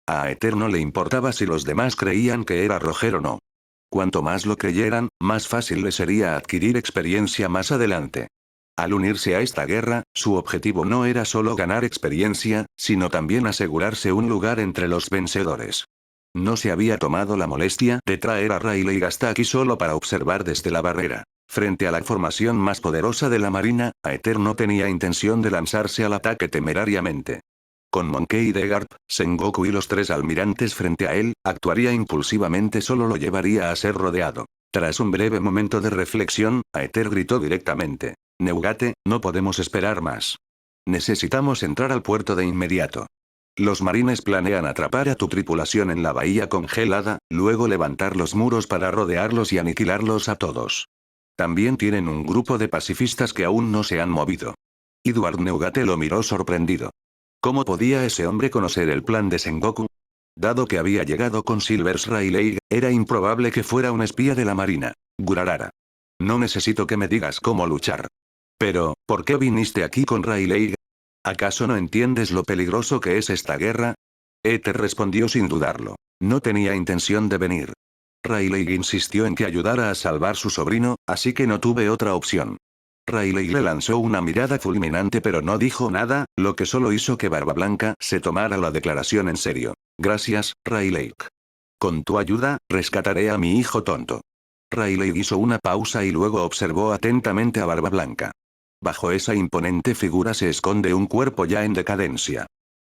A Aether no le importaba si los demás creían que era Roger o no. Cuanto más lo creyeran, más fácil le sería adquirir experiencia más adelante. Al unirse a esta guerra, su objetivo no era solo ganar experiencia, sino también asegurarse un lugar entre los vencedores. No se había tomado la molestia de traer a Rayleigh hasta aquí solo para observar desde la barrera. Frente a la formación más poderosa de la marina, Aether no tenía intención de lanzarse al ataque temerariamente. Con Monkey D. Garp, Sengoku y los tres almirantes frente a él, actuaría impulsivamente solo lo llevaría a ser rodeado. Tras un breve momento de reflexión, Aether gritó directamente. Neugate, no podemos esperar más. Necesitamos entrar al puerto de inmediato. Los marines planean atrapar a tu tripulación en la bahía congelada, luego levantar los muros para rodearlos y aniquilarlos a todos. También tienen un grupo de pacifistas que aún no se han movido. Edward Neugate lo miró sorprendido. ¿Cómo podía ese hombre conocer el plan de Sengoku? Dado que había llegado con Silvers Rayleigh, era improbable que fuera un espía de la marina. Gurarara. No necesito que me digas cómo luchar. Pero, ¿por qué viniste aquí con Rayleigh? ¿Acaso no entiendes lo peligroso que es esta guerra? Aether respondió sin dudarlo. No tenía intención de venir. Rayleigh insistió en que ayudara a salvar su sobrino, así que no tuve otra opción. Rayleigh le lanzó una mirada fulminante pero no dijo nada, lo que solo hizo que Barba Blanca se tomara la declaración en serio. Gracias, Rayleigh. Con tu ayuda, rescataré a mi hijo tonto. Rayleigh hizo una pausa y luego observó atentamente a Barba Blanca. Bajo esa imponente figura se esconde un cuerpo ya en decadencia.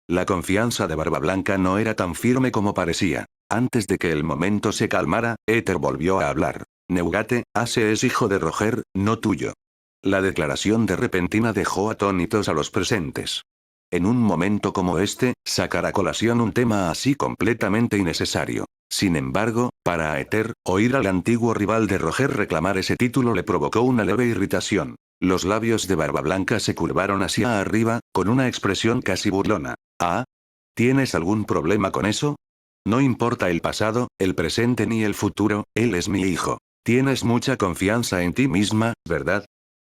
La confianza de Barba Blanca no era tan firme como parecía. Antes de que el momento se calmara, Aether volvió a hablar. Neugate, Ace es hijo de Roger, no tuyo. La declaración de repentina dejó atónitos a los presentes. En un momento como este, sacar a colación un tema así completamente innecesario. Sin embargo, para Aether, oír al antiguo rival de Roger reclamar ese título le provocó una leve irritación. Los labios de Barba Blanca se curvaron hacia arriba, con una expresión casi burlona. ¿Ah? ¿Tienes algún problema con eso? No importa el pasado, el presente ni el futuro, él es mi hijo. Tienes mucha confianza en ti misma, ¿verdad?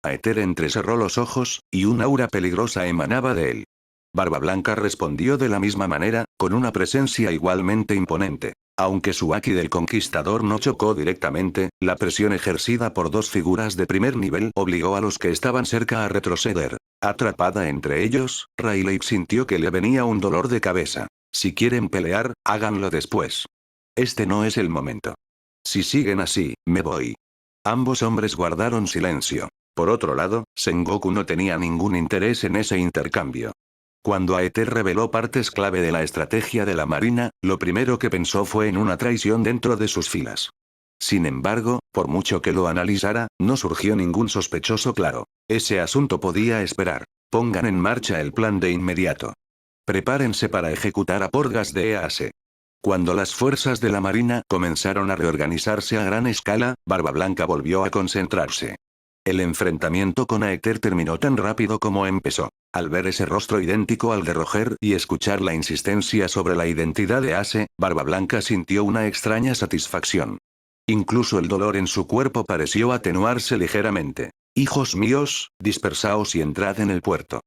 Aether entrecerró los ojos, y un aura peligrosa emanaba de él. Barba Blanca respondió de la misma manera, con una presencia igualmente imponente. Aunque su haki del conquistador no chocó directamente, la presión ejercida por dos figuras de primer nivel obligó a los que estaban cerca a retroceder. Atrapada entre ellos, Rayleigh sintió que le venía un dolor de cabeza. Si quieren pelear, háganlo después. Este no es el momento. Si siguen así, me voy. Ambos hombres guardaron silencio. Por otro lado, Sengoku no tenía ningún interés en ese intercambio. Cuando Aether reveló partes clave de la estrategia de la marina, lo primero que pensó fue en una traición dentro de sus filas. Sin embargo, por mucho que lo analizara, no surgió ningún sospechoso claro. Ese asunto podía esperar. Pongan en marcha el plan de inmediato. Prepárense para ejecutar a Porgas de EASE. Cuando las fuerzas de la marina comenzaron a reorganizarse a gran escala, Barba Blanca volvió a concentrarse. El enfrentamiento con Aether terminó tan rápido como empezó. Al ver ese rostro idéntico al de Roger y escuchar la insistencia sobre la identidad de Ace, Barba Blanca sintió una extraña satisfacción. Incluso el dolor en su cuerpo pareció atenuarse ligeramente. Hijos míos, dispersaos y entrad en el puerto.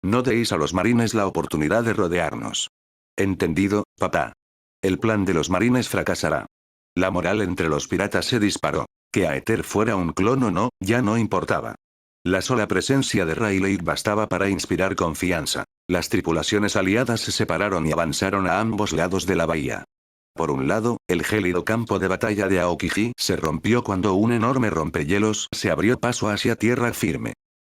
No deis a los marines la oportunidad de rodearnos. Entendido, papá. El plan de los marines fracasará. La moral entre los piratas se disparó. Que Aether fuera un clon o no, ya no importaba. La sola presencia de Rayleigh bastaba para inspirar confianza. Las tripulaciones aliadas se separaron y avanzaron a ambos lados de la bahía. Por un lado, el gélido campo de batalla de Aokiji se rompió cuando un enorme rompehielos se abrió paso hacia tierra firme.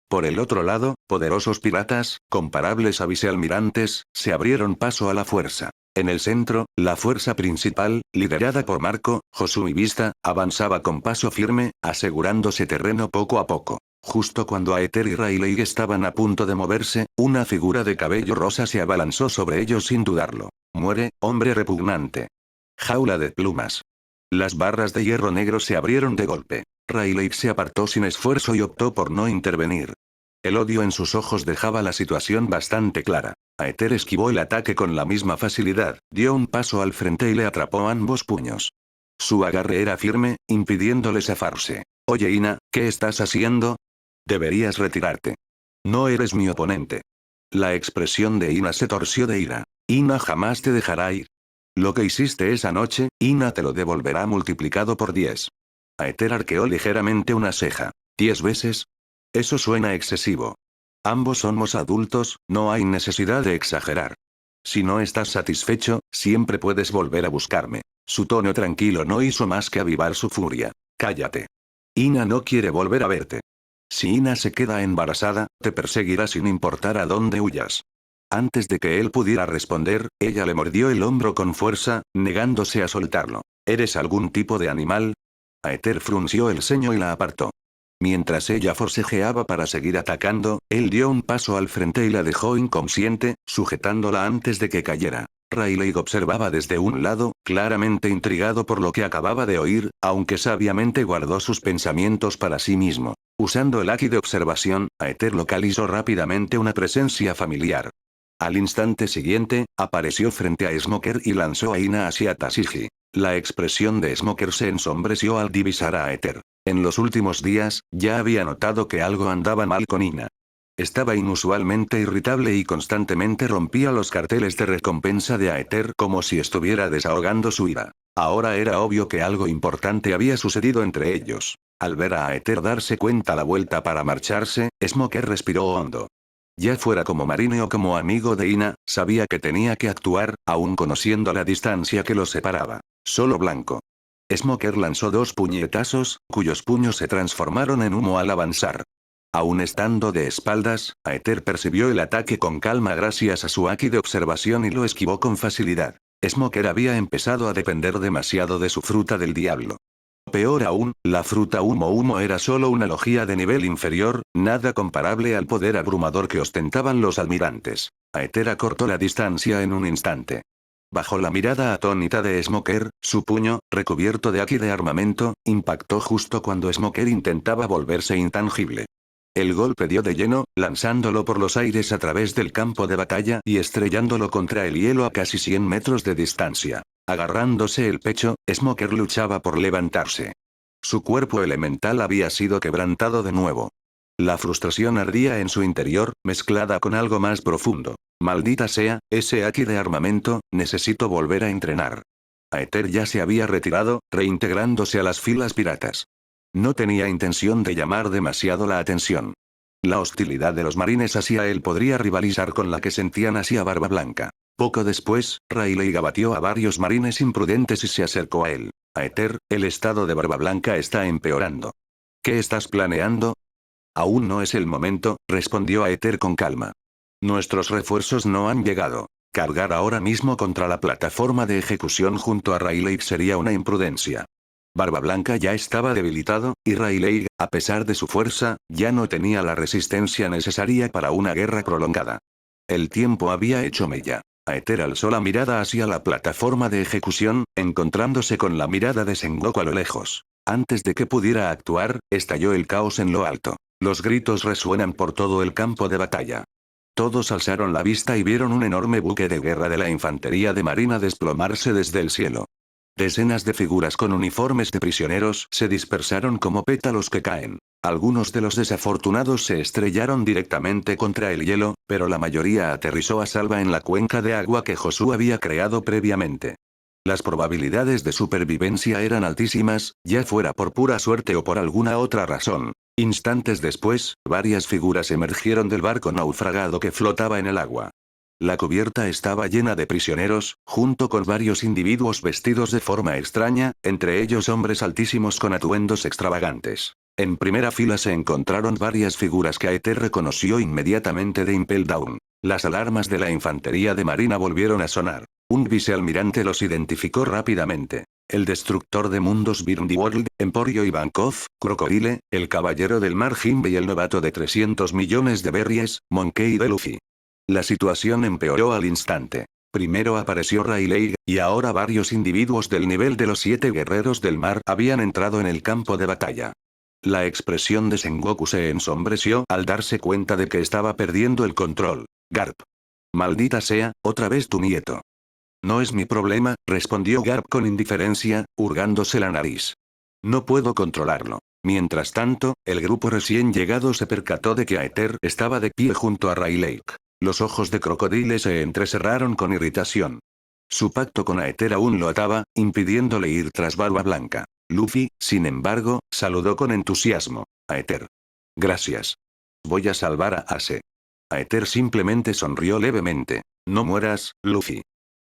Por el otro lado, poderosos piratas, comparables a vicealmirantes, se abrieron paso a la fuerza. En el centro, la fuerza principal, liderada por Marco, Josu y Vista, avanzaba con paso firme, asegurándose terreno poco a poco. Justo cuando Aether y Rayleigh estaban a punto de moverse, una figura de cabello rosa se abalanzó sobre ellos sin dudarlo. Muere, hombre repugnante. Jaula de plumas. Las barras de hierro negro se abrieron de golpe. Rayleigh se apartó sin esfuerzo y optó por no intervenir. El odio en sus ojos dejaba la situación bastante clara. Aether esquivó el ataque con la misma facilidad, dio un paso al frente y le atrapó ambos puños. Su agarre era firme, impidiéndole zafarse. Oye Ina, ¿qué estás haciendo? Deberías retirarte. No eres mi oponente. La expresión de Ina se torció de ira. Ina jamás te dejará ir. Lo que hiciste esa noche, Ina te lo devolverá multiplicado por 10. Aether arqueó ligeramente una ceja. ¿10 veces? Eso suena excesivo. Ambos somos adultos, no hay necesidad de exagerar. Si no estás satisfecho, siempre puedes volver a buscarme. Su tono tranquilo no hizo más que avivar su furia. Cállate. Ina no quiere volver a verte. Si Ina se queda embarazada, te perseguirá sin importar a dónde huyas. Antes de que él pudiera responder, ella le mordió el hombro con fuerza, negándose a soltarlo. ¿Eres algún tipo de animal? Aether frunció el ceño y la apartó. Mientras ella forcejeaba para seguir atacando, él dio un paso al frente y la dejó inconsciente, sujetándola antes de que cayera. Rayleigh observaba desde un lado, claramente intrigado por lo que acababa de oír, aunque sabiamente guardó sus pensamientos para sí mismo. Usando el haki de observación, Aether localizó rápidamente una presencia familiar. Al instante siguiente, apareció frente a Smoker y lanzó a Ina hacia Tashigi. La expresión de Smoker se ensombreció al divisar a Aether. En los últimos días, ya había notado que algo andaba mal con Ina. Estaba inusualmente irritable y constantemente rompía los carteles de recompensa de Aether como si estuviera desahogando su ira. Ahora era obvio que algo importante había sucedido entre ellos. Al ver a Aether darse cuenta la vuelta para marcharse, Smoker respiró hondo. Ya fuera como marine o como amigo de Ina, sabía que tenía que actuar, aun conociendo la distancia que los separaba. Solo blanco. Smoker lanzó 2 puñetazos, cuyos puños se transformaron en humo al avanzar. Aún estando de espaldas, Aether percibió el ataque con calma gracias a su haki de observación y lo esquivó con facilidad. Smoker había empezado a depender demasiado de su fruta del diablo. Peor aún, la fruta humo era solo una logia de nivel inferior, nada comparable al poder abrumador que ostentaban los almirantes. Aether acortó la distancia en un instante. Bajo la mirada atónita de Smoker, su puño, recubierto de haki de armamento, impactó justo cuando Smoker intentaba volverse intangible. El golpe dio de lleno, lanzándolo por los aires a través del campo de batalla y estrellándolo contra el hielo a casi 100 metros de distancia. Agarrándose el pecho, Smoker luchaba por levantarse. Su cuerpo elemental había sido quebrantado de nuevo. La frustración ardía en su interior, mezclada con algo más profundo. Maldita sea, ese haki de armamento, necesito volver a entrenar. Aether ya se había retirado, reintegrándose a las filas piratas. No tenía intención de llamar demasiado la atención. La hostilidad de los marines hacia él podría rivalizar con la que sentían hacia Barba Blanca. Poco después, Rayleigh abatió a varios marines imprudentes y se acercó a él. Aether, el estado de Barba Blanca está empeorando. ¿Qué estás planeando? Aún no es el momento, respondió Aether con calma. Nuestros refuerzos no han llegado. Cargar ahora mismo contra la plataforma de ejecución junto a Rayleigh sería una imprudencia. Barba Blanca ya estaba debilitado, y Rayleigh, a pesar de su fuerza, ya no tenía la resistencia necesaria para una guerra prolongada. El tiempo había hecho mella. Aether alzó la mirada hacia la plataforma de ejecución, encontrándose con la mirada de Sengoku a lo lejos. Antes de que pudiera actuar, estalló el caos en lo alto. Los gritos resuenan por todo el campo de batalla. Todos alzaron la vista y vieron un enorme buque de guerra de la infantería de marina desplomarse desde el cielo. Decenas de figuras con uniformes de prisioneros se dispersaron como pétalos que caen. Algunos de los desafortunados se estrellaron directamente contra el hielo, pero la mayoría aterrizó a salvo en la cuenca de agua que Josué había creado previamente. Las probabilidades de supervivencia eran altísimas, ya fuera por pura suerte o por alguna otra razón. Instantes después, varias figuras emergieron del barco naufragado que flotaba en el agua. La cubierta estaba llena de prisioneros, junto con varios individuos vestidos de forma extraña, entre ellos hombres altísimos con atuendos extravagantes. En primera fila se encontraron varias figuras que Aether reconoció inmediatamente de Impel Down. Las alarmas de la infantería de marina volvieron a sonar. Un vicealmirante los identificó rápidamente. El destructor de mundos World, Emporio Ivankov, Crocodile, el caballero del mar Jimbe y el novato de 300 millones de berries, Monkey D. Luffy. La situación empeoró al instante. Primero apareció Rayleigh, y ahora varios individuos del nivel de los 7 guerreros del mar habían entrado en el campo de batalla. La expresión de Sengoku se ensombreció al darse cuenta de que estaba perdiendo el control. Garp. Maldita sea, otra vez tu nieto. No es mi problema, respondió Garp con indiferencia, hurgándose la nariz. No puedo controlarlo. Mientras tanto, el grupo recién llegado se percató de que Aether estaba de pie junto a Rayleigh. Los ojos de Crocodile se entrecerraron con irritación. Su pacto con Aether aún lo ataba, impidiéndole ir tras Barba Blanca. Luffy, sin embargo, saludó con entusiasmo. Aether. Gracias. Voy a salvar a Ace. Aether simplemente sonrió levemente. No mueras, Luffy.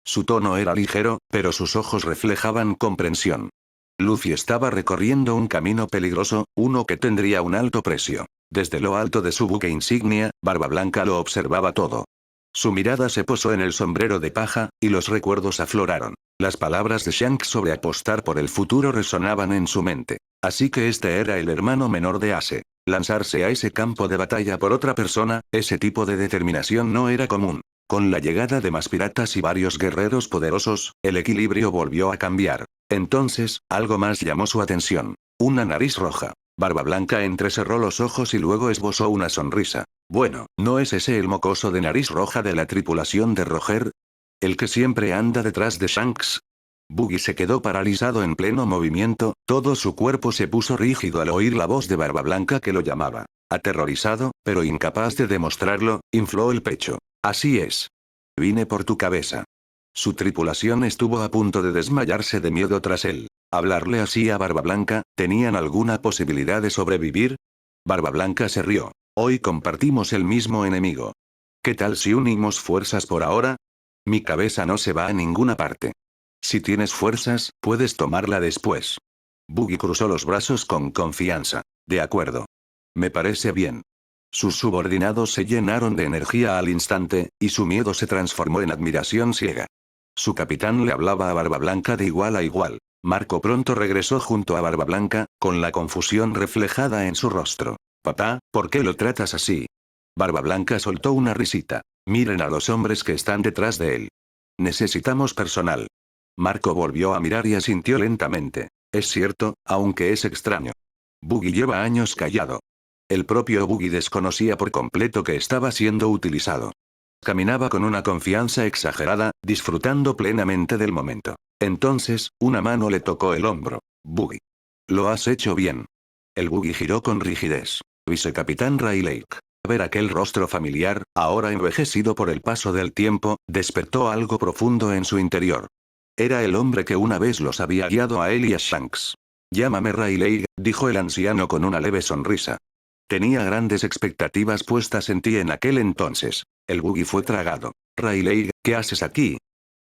Su tono era ligero, pero sus ojos reflejaban comprensión. Luffy estaba recorriendo un camino peligroso, uno que tendría un alto precio. Desde lo alto de su buque insignia, Barba Blanca lo observaba todo. Su mirada se posó en el sombrero de paja, y los recuerdos afloraron. Las palabras de Shanks sobre apostar por el futuro resonaban en su mente. Así que este era el hermano menor de Ace. Lanzarse a ese campo de batalla por otra persona, ese tipo de determinación no era común. Con la llegada de más piratas y varios guerreros poderosos, el equilibrio volvió a cambiar. Entonces, algo más llamó su atención. Una nariz roja. Barba Blanca entrecerró los ojos y luego esbozó una sonrisa. Bueno, ¿no es ese el mocoso de nariz roja de la tripulación de Roger? ¿El que siempre anda detrás de Shanks? Buggy se quedó paralizado en pleno movimiento, todo su cuerpo se puso rígido al oír la voz de Barba Blanca que lo llamaba. Aterrorizado, pero incapaz de demostrarlo, infló el pecho. Así es. Vine por tu cabeza. Su tripulación estuvo a punto de desmayarse de miedo tras él. Hablarle así a Barba Blanca, ¿tenían alguna posibilidad de sobrevivir? Barba Blanca se rió. Hoy compartimos el mismo enemigo. ¿Qué tal si unimos fuerzas por ahora? Mi cabeza no se va a ninguna parte. Si tienes fuerzas, puedes tomarla después. Buggy cruzó los brazos con confianza. De acuerdo. Me parece bien. Sus subordinados se llenaron de energía al instante, y su miedo se transformó en admiración ciega. Su capitán le hablaba a Barba Blanca de igual a igual. Marco pronto regresó junto a Barba Blanca, con la confusión reflejada en su rostro. Papá, ¿por qué lo tratas así? Barba Blanca soltó una risita. Miren a los hombres que están detrás de él. Necesitamos personal. Marco volvió a mirar y asintió lentamente. Es cierto, aunque es extraño. Buggy lleva años callado. El propio Buggy desconocía por completo que estaba siendo utilizado. Caminaba con una confianza exagerada, disfrutando plenamente del momento. Entonces, una mano le tocó el hombro. Buggy. Lo has hecho bien. El Buggy giró con rigidez. Vicecapitán Rayleigh. Ver aquel rostro familiar, ahora envejecido por el paso del tiempo, despertó algo profundo en su interior. Era el hombre que una vez los había guiado a él y a Shanks. Llámame Rayleigh, dijo el anciano con una leve sonrisa. Tenía grandes expectativas puestas en ti en aquel entonces. El Buggy fue tragado. Rayleigh, ¿qué haces aquí?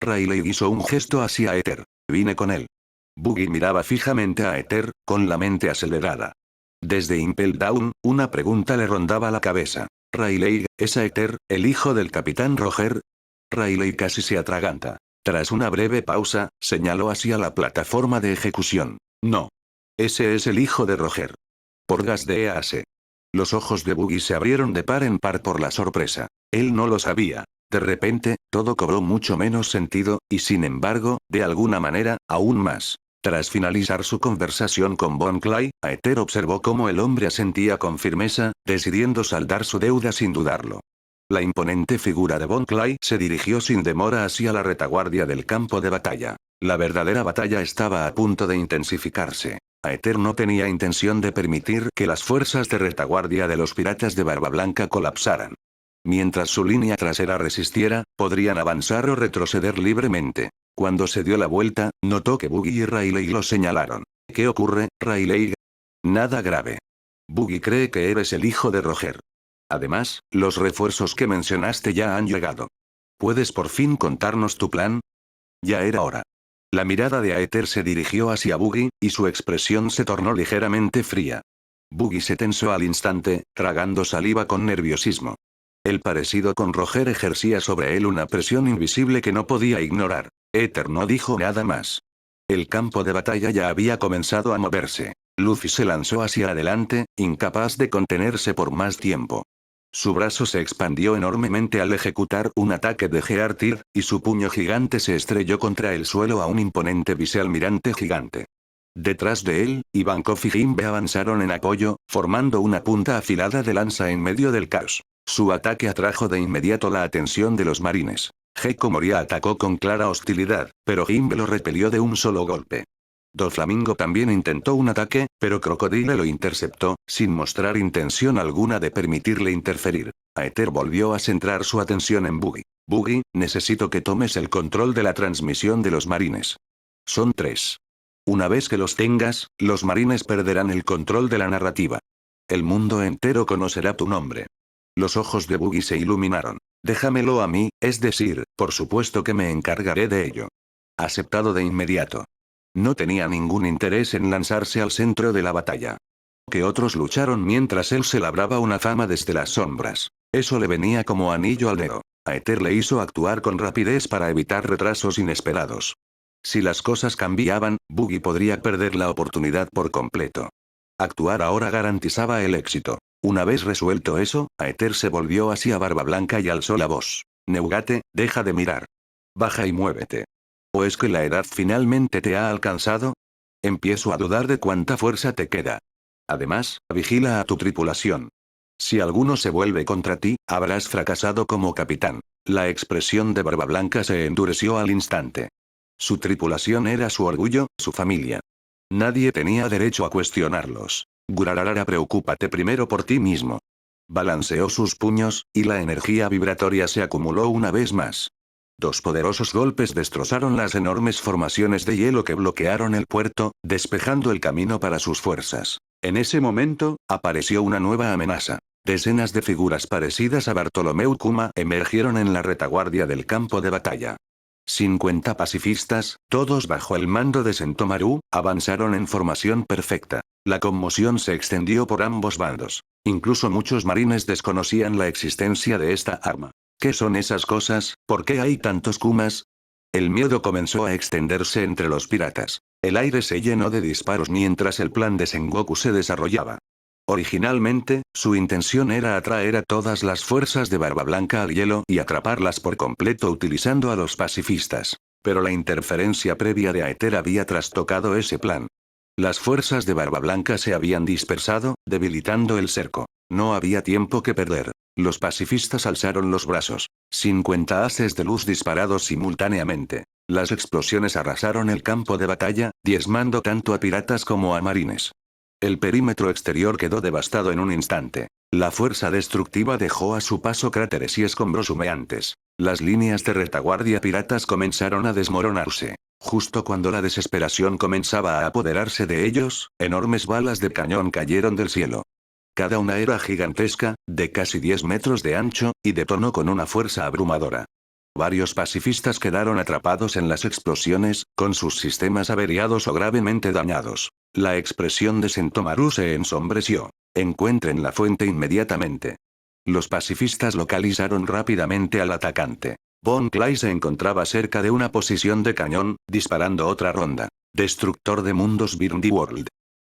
Rayleigh hizo un gesto hacia Aether. Vine con él. Buggy miraba fijamente a Aether, con la mente acelerada. Desde Impel Down, una pregunta le rondaba la cabeza. Rayleigh, ¿es Aether, el hijo del capitán Roger? Rayleigh casi se atraganta. Tras una breve pausa, señaló hacia la plataforma de ejecución. No. Ese es el hijo de Roger. Porgas de Ace. Los ojos de Buggy se abrieron de par en par por la sorpresa. Él no lo sabía. De repente, todo cobró mucho menos sentido, y sin embargo, de alguna manera, aún más. Tras finalizar su conversación con Bon Clay, Aether observó cómo el hombre asentía con firmeza, decidiendo saldar su deuda sin dudarlo. La imponente figura de Bon Clay se dirigió sin demora hacia la retaguardia del campo de batalla. La verdadera batalla estaba a punto de intensificarse. Aether no tenía intención de permitir que las fuerzas de retaguardia de los piratas de Barba Blanca colapsaran. Mientras su línea trasera resistiera, podrían avanzar o retroceder libremente. Cuando se dio la vuelta, notó que Buggy y Rayleigh lo señalaron. ¿Qué ocurre, Rayleigh? Nada grave. Buggy cree que eres el hijo de Roger. Además, los refuerzos que mencionaste ya han llegado. ¿Puedes por fin contarnos tu plan? Ya era hora. La mirada de Aether se dirigió hacia Buggy, y su expresión se tornó ligeramente fría. Buggy se tensó al instante, tragando saliva con nerviosismo. El parecido con Roger ejercía sobre él una presión invisible que no podía ignorar. Aether no dijo nada más. El campo de batalla ya había comenzado a moverse. Luffy se lanzó hacia adelante, incapaz de contenerse por más tiempo. Su brazo se expandió enormemente al ejecutar un ataque de Gear-Tear, y su puño gigante se estrelló contra el suelo a un imponente vicealmirante gigante. Detrás de él, Ivankov y Jinbe avanzaron en apoyo, formando una punta afilada de lanza en medio del caos. Su ataque atrajo de inmediato la atención de los marines. Heiko Moria atacó con clara hostilidad, pero Jinbe lo repelió de un solo golpe. Doflamingo también intentó un ataque, pero Crocodile lo interceptó, sin mostrar intención alguna de permitirle interferir. Aether volvió a centrar su atención en Buggy. Buggy, necesito que tomes el control de la transmisión de los marines. Son 3. Una vez que los tengas, los marines perderán el control de la narrativa. El mundo entero conocerá tu nombre. Los ojos de Buggy se iluminaron. Déjamelo a mí, es decir, por supuesto que me encargaré de ello. Aceptado de inmediato. No tenía ningún interés en lanzarse al centro de la batalla. Que otros lucharon mientras él se labraba una fama desde las sombras. Eso le venía como anillo al dedo. Aether le hizo actuar con rapidez para evitar retrasos inesperados. Si las cosas cambiaban, Buggy podría perder la oportunidad por completo. Actuar ahora garantizaba el éxito. Una vez resuelto eso, Aether se volvió hacia Barba Blanca y alzó la voz. Neugate, deja de mirar. Baja y muévete. ¿O es que la edad finalmente te ha alcanzado? Empiezo a dudar de cuánta fuerza te queda. Además, vigila a tu tripulación. Si alguno se vuelve contra ti, habrás fracasado como capitán. La expresión de Barba Blanca se endureció al instante. Su tripulación era su orgullo, su familia. Nadie tenía derecho a cuestionarlos. Gurarara, preocúpate primero por ti mismo. Balanceó sus puños, y la energía vibratoria se acumuló una vez más. 2 poderosos golpes destrozaron las enormes formaciones de hielo que bloquearon el puerto, despejando el camino para sus fuerzas. En ese momento, apareció una nueva amenaza. Decenas de figuras parecidas a Bartolomeu Kuma emergieron en la retaguardia del campo de batalla. 50 pacifistas, todos bajo el mando de Sentomaru, avanzaron en formación perfecta. La conmoción se extendió por ambos bandos. Incluso muchos marines desconocían la existencia de esta arma. ¿Qué son esas cosas? ¿Por qué hay tantos Kumas? El miedo comenzó a extenderse entre los piratas. El aire se llenó de disparos mientras el plan de Sengoku se desarrollaba. Originalmente, su intención era atraer a todas las fuerzas de Barba Blanca al hielo y atraparlas por completo utilizando a los pacifistas. Pero la interferencia previa de Aether había trastocado ese plan. Las fuerzas de Barba Blanca se habían dispersado, debilitando el cerco. No había tiempo que perder. Los pacifistas alzaron los brazos. 50 haces de luz disparados simultáneamente. Las explosiones arrasaron el campo de batalla, diezmando tanto a piratas como a marines. El perímetro exterior quedó devastado en un instante. La fuerza destructiva dejó a su paso cráteres y escombros humeantes. Las líneas de retaguardia piratas comenzaron a desmoronarse. Justo cuando la desesperación comenzaba a apoderarse de ellos, enormes balas de cañón cayeron del cielo. Cada una era gigantesca, de casi 10 metros de ancho, y detonó con una fuerza abrumadora. Varios pacifistas quedaron atrapados en las explosiones, con sus sistemas averiados o gravemente dañados. La expresión de Sentomaru se ensombreció. Encuentren la fuente inmediatamente. Los pacifistas localizaron rápidamente al atacante. Bon Clay se encontraba cerca de una posición de cañón, disparando otra ronda. Destructor de mundos Birndy World.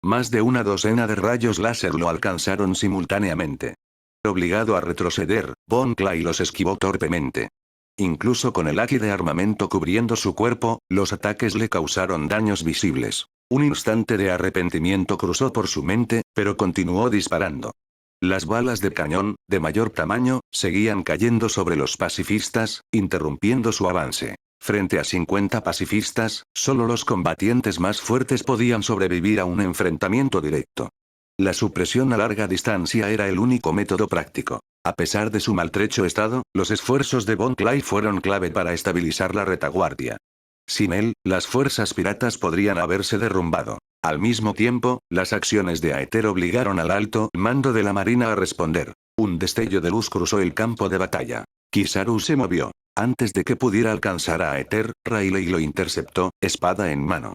Más de una docena de rayos láser lo alcanzaron simultáneamente. Obligado a retroceder, Bon Clay los esquivó torpemente. Incluso con el haki de armamento cubriendo su cuerpo, los ataques le causaron daños visibles. Un instante de arrepentimiento cruzó por su mente, pero continuó disparando. Las balas de cañón, de mayor tamaño, seguían cayendo sobre los pacifistas, interrumpiendo su avance. Frente a 50 pacifistas, solo los combatientes más fuertes podían sobrevivir a un enfrentamiento directo. La supresión a larga distancia era el único método práctico. A pesar de su maltrecho estado, los esfuerzos de Bon Clay fueron clave para estabilizar la retaguardia. Sin él, las fuerzas piratas podrían haberse derrumbado. Al mismo tiempo, las acciones de Aether obligaron al alto mando de la marina a responder. Un destello de luz cruzó el campo de batalla. Kizaru se movió. Antes de que pudiera alcanzar a Aether, Rayleigh lo interceptó, espada en mano.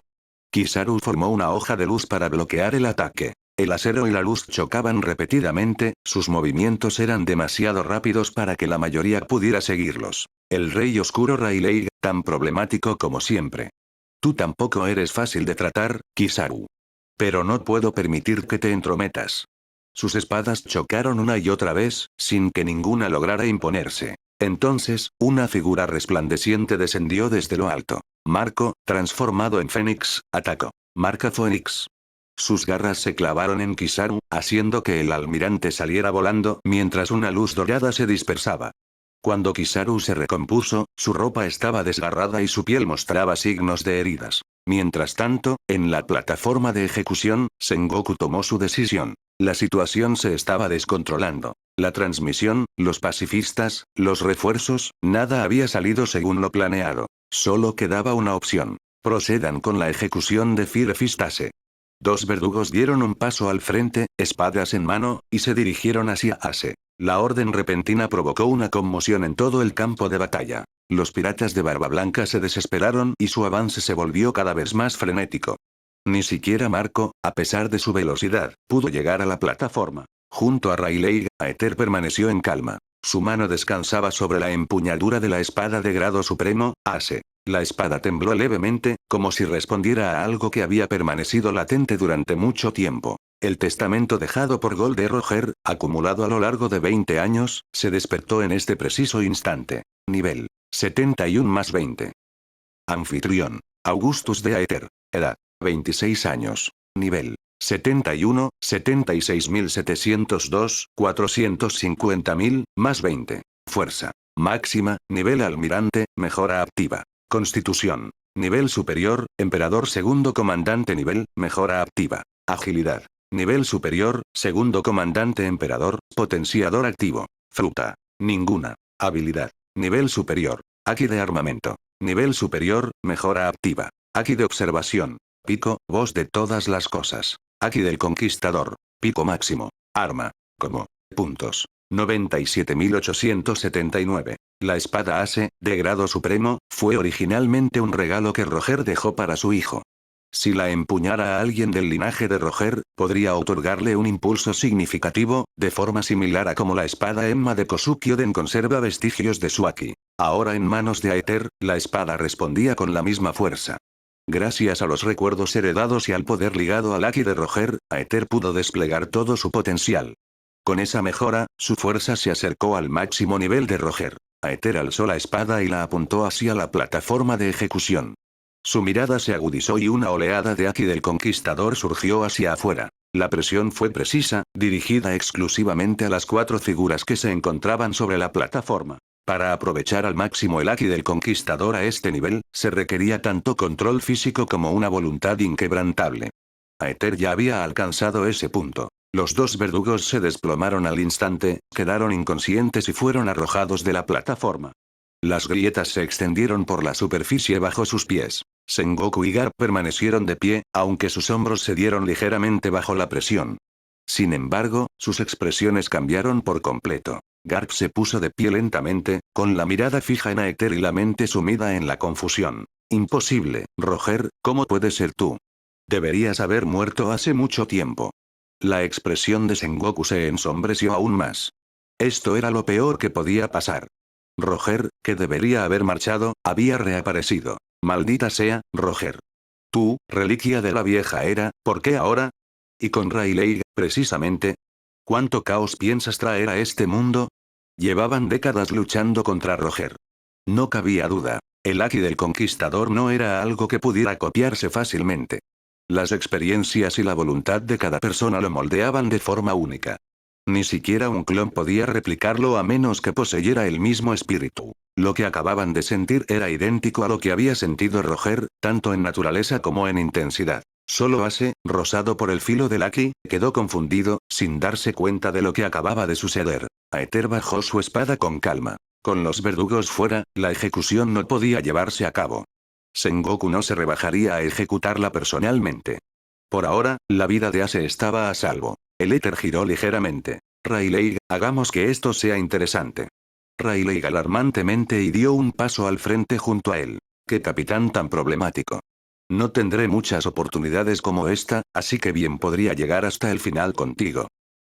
Kizaru formó una hoja de luz para bloquear el ataque. El acero y la luz chocaban repetidamente, sus movimientos eran demasiado rápidos para que la mayoría pudiera seguirlos. El rey oscuro Rayleigh, tan problemático como siempre. Tú tampoco eres fácil de tratar, Kizaru. Pero no puedo permitir que te entrometas. Sus espadas chocaron una y otra vez, sin que ninguna lograra imponerse. Entonces, una figura resplandeciente descendió desde lo alto. Marco, transformado en Fénix, atacó. Marca Fénix. Sus garras se clavaron en Kizaru, haciendo que el almirante saliera volando mientras una luz dorada se dispersaba. Cuando Kizaru se recompuso, su ropa estaba desgarrada y su piel mostraba signos de heridas. Mientras tanto, en la plataforma de ejecución, Sengoku tomó su decisión. La situación se estaba descontrolando. La transmisión, los pacifistas, los refuerzos, nada había salido según lo planeado. Solo quedaba una opción. Procedan con la ejecución de Firefistase. Dos verdugos dieron un paso al frente, espadas en mano, y se dirigieron hacia Ase. La orden repentina provocó una conmoción en todo el campo de batalla. Los piratas de Barba Blanca se desesperaron y su avance se volvió cada vez más frenético. Ni siquiera Marco, a pesar de su velocidad, pudo llegar a la plataforma. Junto a Rayleigh, Aether permaneció en calma. Su mano descansaba sobre la empuñadura de la espada de grado supremo, Ase. La espada tembló levemente, como si respondiera a algo que había permanecido latente durante mucho tiempo. El testamento dejado por Gol de Roger, acumulado a lo largo de 20 años, se despertó en este preciso instante. Nivel 71 más 20. Anfitrión. Augustus de Aether. Edad. 26 años. Nivel 71, 76.702, 450.000, más 20. Fuerza. Máxima, nivel almirante, mejora activa. Constitución. Nivel superior, emperador segundo comandante nivel, mejora activa. Agilidad. Nivel superior, segundo comandante emperador, potenciador activo. Fruta. Ninguna. Habilidad. Nivel superior. Aki de armamento. Nivel superior, mejora activa. Aki de observación. Pico, voz de todas las cosas. Aki del conquistador. Pico máximo. Arma. Como. Puntos. 97.879. La espada Ase, de grado supremo, fue originalmente un regalo que Roger dejó para su hijo. Si la empuñara a alguien del linaje de Roger, podría otorgarle un impulso significativo, de forma similar a como la espada Emma de Kosuke Oden conserva vestigios de su Aki. Ahora en manos de Aether, la espada respondía con la misma fuerza. Gracias a los recuerdos heredados y al poder ligado al Aki de Roger, Aether pudo desplegar todo su potencial. Con esa mejora, su fuerza se acercó al máximo nivel de Roger. Aether alzó la espada y la apuntó hacia la plataforma de ejecución. Su mirada se agudizó y una oleada de Aki del conquistador surgió hacia afuera. La presión fue precisa, dirigida exclusivamente a las 4 figuras que se encontraban sobre la plataforma. Para aprovechar al máximo el Aki del conquistador a este nivel, se requería tanto control físico como una voluntad inquebrantable. Aether ya había alcanzado ese punto. Los dos verdugos se desplomaron al instante, quedaron inconscientes y fueron arrojados de la plataforma. Las grietas se extendieron por la superficie bajo sus pies. Sengoku y Garp permanecieron de pie, aunque sus hombros cedieron ligeramente bajo la presión. Sin embargo, sus expresiones cambiaron por completo. Garp se puso de pie lentamente, con la mirada fija en Aether y la mente sumida en la confusión. Imposible, Roger, ¿cómo puedes ser tú? Deberías haber muerto hace mucho tiempo. La expresión de Sengoku se ensombreció aún más. Esto era lo peor que podía pasar. Roger, que debería haber marchado, había reaparecido. Maldita sea, Roger. Tú, reliquia de la vieja era, ¿por qué ahora? Y con Rayleigh, precisamente. ¿Cuánto caos piensas traer a este mundo? Llevaban décadas luchando contra Roger. No cabía duda. El Aki del conquistador no era algo que pudiera copiarse fácilmente. Las experiencias y la voluntad de cada persona lo moldeaban de forma única. Ni siquiera un clon podía replicarlo a menos que poseyera el mismo espíritu. Lo que acababan de sentir era idéntico a lo que había sentido Roger, tanto en naturaleza como en intensidad. Solo Ase, rosado por el filo del Aki, quedó confundido, sin darse cuenta de lo que acababa de suceder. Aether bajó su espada con calma. Con los verdugos fuera, la ejecución no podía llevarse a cabo. Sengoku no se rebajaría a ejecutarla personalmente. Por ahora, la vida de Ase estaba a salvo. El éter giró ligeramente. Rayleigh, hagamos que esto sea interesante. Rayleigh alarmantemente y dio un paso al frente junto a él. ¡Qué capitán tan problemático! No tendré muchas oportunidades como esta, así que bien podría llegar hasta el final contigo.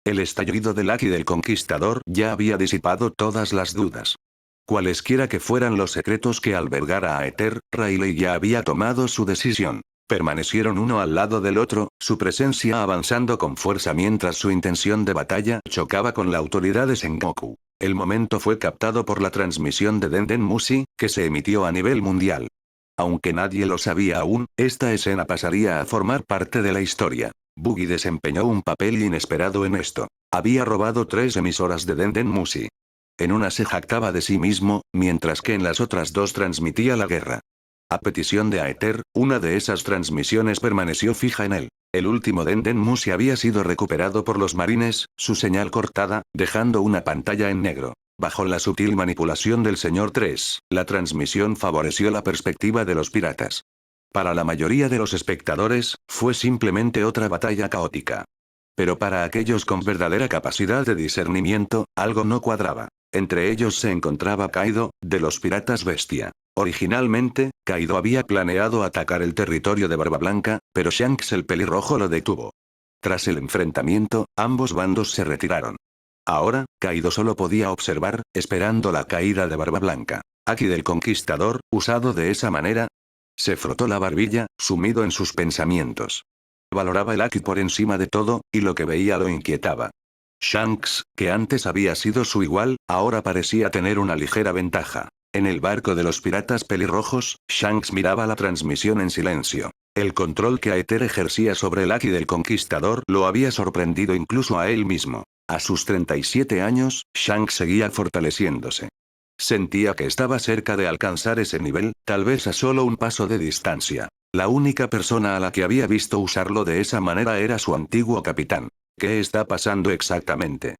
El estallido del Aki del conquistador ya había disipado todas las dudas. Cualesquiera que fueran los secretos que albergara Aether, Rayleigh ya había tomado su decisión. Permanecieron uno al lado del otro, su presencia avanzando con fuerza mientras su intención de batalla chocaba con la autoridad de Sengoku. El momento fue captado por la transmisión de Denden Mushi, que se emitió a nivel mundial. Aunque nadie lo sabía aún, esta escena pasaría a formar parte de la historia. Buggy desempeñó un papel inesperado en esto. Había robado 3 emisoras de Denden Mushi. En una se jactaba de sí mismo, mientras que en las otras 2 transmitía la guerra. A petición de Aether, una de esas transmisiones permaneció fija en él. El último Dendenmusi había sido recuperado por los marines, su señal cortada, dejando una pantalla en negro. Bajo la sutil manipulación del señor 3, la transmisión favoreció la perspectiva de los piratas. Para la mayoría de los espectadores, fue simplemente otra batalla caótica. Pero para aquellos con verdadera capacidad de discernimiento, algo no cuadraba. Entre ellos se encontraba Kaido, de los piratas bestia. Originalmente, Kaido había planeado atacar el territorio de Barba Blanca, pero Shanks el pelirrojo lo detuvo. Tras el enfrentamiento, ambos bandos se retiraron. Ahora, Kaido solo podía observar, esperando la caída de Barba Blanca. Haki del Conquistador, usado de esa manera. Se frotó la barbilla, sumido en sus pensamientos. Valoraba el Haki por encima de todo, y lo que veía lo inquietaba. Shanks, que antes había sido su igual, ahora parecía tener una ligera ventaja. En el barco de los piratas pelirrojos, Shanks miraba la transmisión en silencio. El control que Aether ejercía sobre el Haki del Conquistador lo había sorprendido incluso a él mismo. A sus 37 años, Shanks seguía fortaleciéndose. Sentía que estaba cerca de alcanzar ese nivel, tal vez a solo un paso de distancia. La única persona a la que había visto usarlo de esa manera era su antiguo capitán. ¿Qué está pasando exactamente?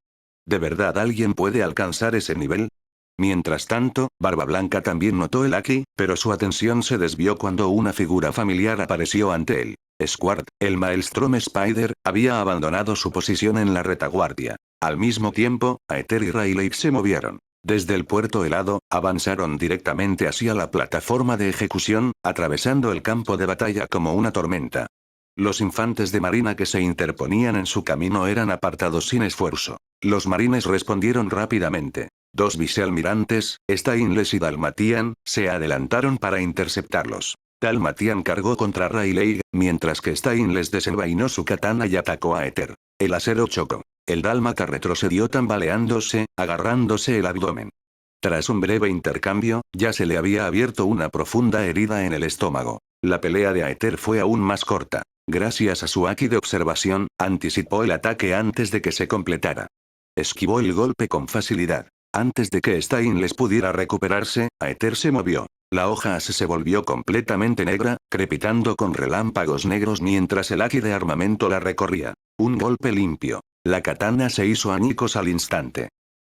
¿De verdad alguien puede alcanzar ese nivel? Mientras tanto, Barba Blanca también notó el Haki, pero su atención se desvió cuando una figura familiar apareció ante él. Squart, el Maelstrom Spider, había abandonado su posición en la retaguardia. Al mismo tiempo, Aether y Rayleigh se movieron. Desde el puerto helado, avanzaron directamente hacia la plataforma de ejecución, atravesando el campo de batalla como una tormenta. Los infantes de marina que se interponían en su camino eran apartados sin esfuerzo. Los marines respondieron rápidamente. Dos vicealmirantes, Stainless y Dalmatian, se adelantaron para interceptarlos. Dalmatian cargó contra Rayleigh, mientras que Stainless desenvainó su katana y atacó a Aether. El acero chocó. El dálmata retrocedió tambaleándose, agarrándose el abdomen. Tras un breve intercambio, ya se le había abierto una profunda herida en el estómago. La pelea de Aether fue aún más corta. Gracias a su haki de observación, anticipó el ataque antes de que se completara. Esquivó el golpe con facilidad. Antes de que Stainless pudiera recuperarse, Aether se movió. La hoja se volvió completamente negra, crepitando con relámpagos negros mientras el haki de armamento la recorría. Un golpe limpio. La katana se hizo añicos al instante.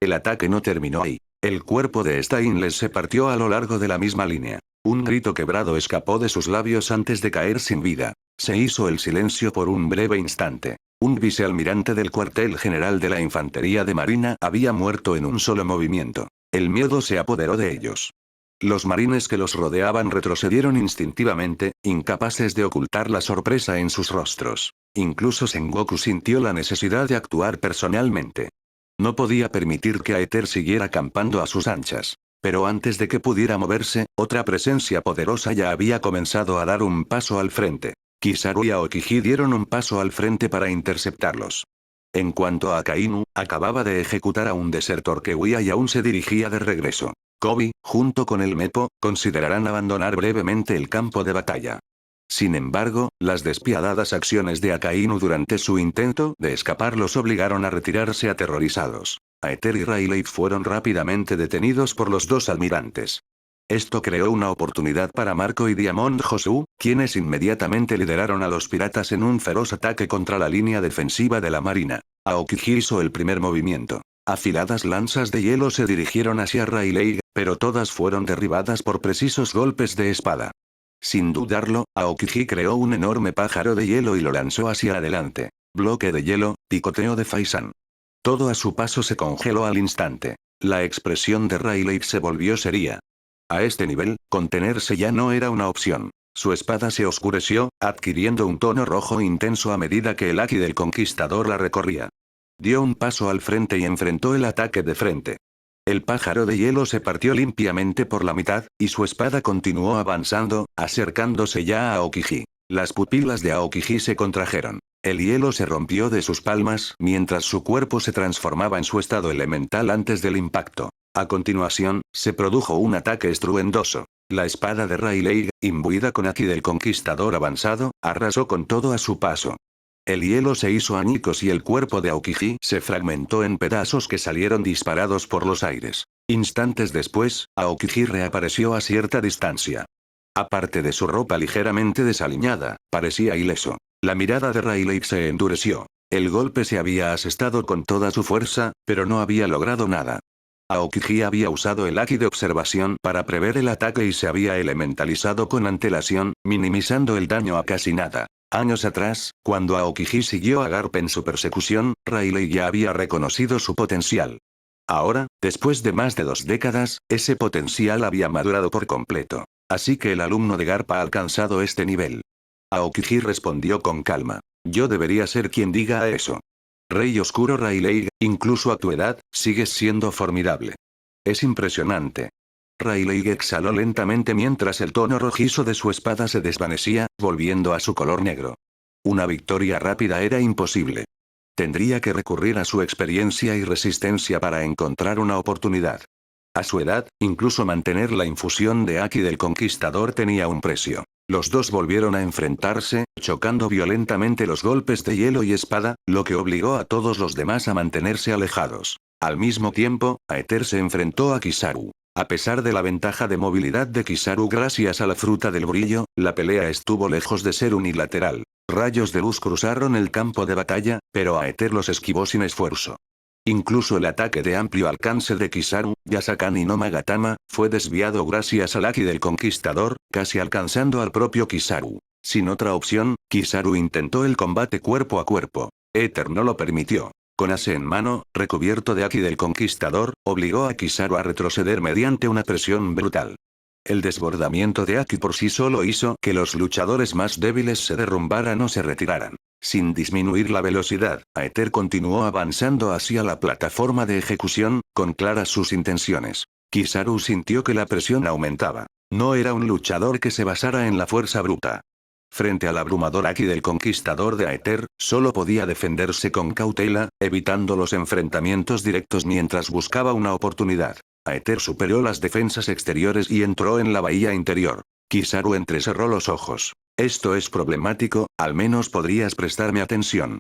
El ataque no terminó ahí. El cuerpo de Stainless se partió a lo largo de la misma línea. Un grito quebrado escapó de sus labios antes de caer sin vida. Se hizo el silencio por un breve instante. Un vicealmirante del cuartel general de la Infantería de Marina había muerto en un solo movimiento. El miedo se apoderó de ellos. Los marines que los rodeaban retrocedieron instintivamente, incapaces de ocultar la sorpresa en sus rostros. Incluso Sengoku sintió la necesidad de actuar personalmente. No podía permitir que Aether siguiera acampando a sus anchas. Pero antes de que pudiera moverse, otra presencia poderosa ya había comenzado a dar un paso al frente. Kizaru y Aokiji dieron un paso al frente para interceptarlos. En cuanto a Akainu, acababa de ejecutar a un desertor que huía y aún se dirigía de regreso. Kobe, junto con el Mepo, considerarán abandonar brevemente el campo de batalla. Sin embargo, las despiadadas acciones de Akainu durante su intento de escapar los obligaron a retirarse aterrorizados. Aether y Rayleigh fueron rápidamente detenidos por los dos almirantes. Esto creó una oportunidad para Marco y Diamond Josu, quienes inmediatamente lideraron a los piratas en un feroz ataque contra la línea defensiva de la marina. Aokiji hizo el primer movimiento. Afiladas lanzas de hielo se dirigieron hacia Rayleigh, pero todas fueron derribadas por precisos golpes de espada. Sin dudarlo, Aokiji creó un enorme pájaro de hielo y lo lanzó hacia adelante. Bloque de hielo, picoteo de Faisan. Todo a su paso se congeló al instante. La expresión de Rayleigh se volvió seria. A este nivel, contenerse ya no era una opción. Su espada se oscureció, adquiriendo un tono rojo intenso a medida que el haki del conquistador la recorría. Dio un paso al frente y enfrentó el ataque de frente. El pájaro de hielo se partió limpiamente por la mitad, y su espada continuó avanzando, acercándose ya a Aokiji. Las pupilas de Aokiji se contrajeron. El hielo se rompió de sus palmas mientras su cuerpo se transformaba en su estado elemental antes del impacto. A continuación, se produjo un ataque estruendoso. La espada de Rayleigh, imbuida con haki del conquistador avanzado, arrasó con todo a su paso. El hielo se hizo añicos y el cuerpo de Aokiji se fragmentó en pedazos que salieron disparados por los aires. Instantes después, Aokiji reapareció a cierta distancia. Aparte de su ropa ligeramente desaliñada, parecía ileso. La mirada de Rayleigh se endureció. El golpe se había asestado con toda su fuerza, pero no había logrado nada. Aokiji había usado el Haki de observación para prever el ataque y se había elementalizado con antelación, minimizando el daño a casi nada. Años atrás, cuando Aokiji siguió a Garp en su persecución, Rayleigh ya había reconocido su potencial. Ahora, después de más de 2 décadas, ese potencial había madurado por completo. Así que el alumno de Garp ha alcanzado este nivel. Aokiji respondió con calma. Yo debería ser quien diga eso. Rey Oscuro Rayleigh, incluso a tu edad, sigues siendo formidable. Es impresionante. Rayleigh exhaló lentamente mientras el tono rojizo de su espada se desvanecía, volviendo a su color negro. Una victoria rápida era imposible. Tendría que recurrir a su experiencia y resistencia para encontrar una oportunidad. A su edad, incluso mantener la infusión de Haki del Conquistador tenía un precio. Los dos volvieron a enfrentarse, chocando violentamente los golpes de hielo y espada, lo que obligó a todos los demás a mantenerse alejados. Al mismo tiempo, Aether se enfrentó a Kizaru. A pesar de la ventaja de movilidad de Kizaru gracias a la fruta del brillo, la pelea estuvo lejos de ser unilateral. Rayos de luz cruzaron el campo de batalla, pero Aether los esquivó sin esfuerzo. Incluso el ataque de amplio alcance de Kizaru, Yasakani no Magatama, fue desviado gracias al Haki del Conquistador, casi alcanzando al propio Kizaru. Sin otra opción, Kizaru intentó el combate cuerpo a cuerpo. Aether no lo permitió. Con ase en mano, recubierto de Haki del Conquistador, obligó a Kizaru a retroceder mediante una presión brutal. El desbordamiento de Haki por sí solo hizo que los luchadores más débiles se derrumbaran o se retiraran. Sin disminuir la velocidad, Aether continuó avanzando hacia la plataforma de ejecución, con claras sus intenciones. Kizaru sintió que la presión aumentaba. No era un luchador que se basara en la fuerza bruta. Frente al abrumador Haki del Conquistador de Aether, solo podía defenderse con cautela, evitando los enfrentamientos directos mientras buscaba una oportunidad. Aether superó las defensas exteriores y entró en la bahía interior. Kizaru entrecerró los ojos. Esto es problemático, al menos podrías prestarme atención.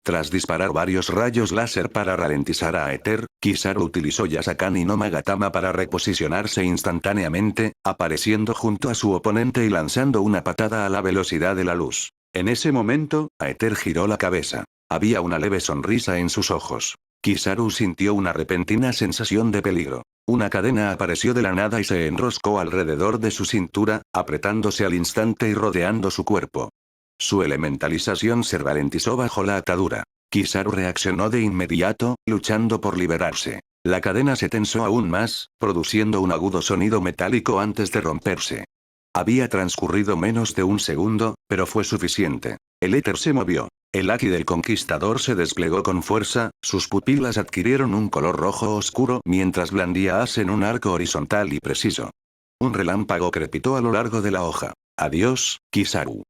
Tras disparar varios rayos láser para ralentizar a Aether, Kizaru utilizó Yasakani no Magatama para reposicionarse instantáneamente, apareciendo junto a su oponente y lanzando una patada a la velocidad de la luz. En ese momento, Aether giró la cabeza. Había una leve sonrisa en sus ojos. Kizaru sintió una repentina sensación de peligro. Una cadena apareció de la nada y se enroscó alrededor de su cintura, apretándose al instante y rodeando su cuerpo. Su elementalización se ralentizó bajo la atadura. Kizaru reaccionó de inmediato, luchando por liberarse. La cadena se tensó aún más, produciendo un agudo sonido metálico antes de romperse. Había transcurrido menos de un segundo, pero fue suficiente. El éter se movió. El Haki del Conquistador se desplegó con fuerza, sus pupilas adquirieron un color rojo oscuro mientras blandía as en un arco horizontal y preciso. Un relámpago crepitó a lo largo de la hoja. Adiós, Kizaru.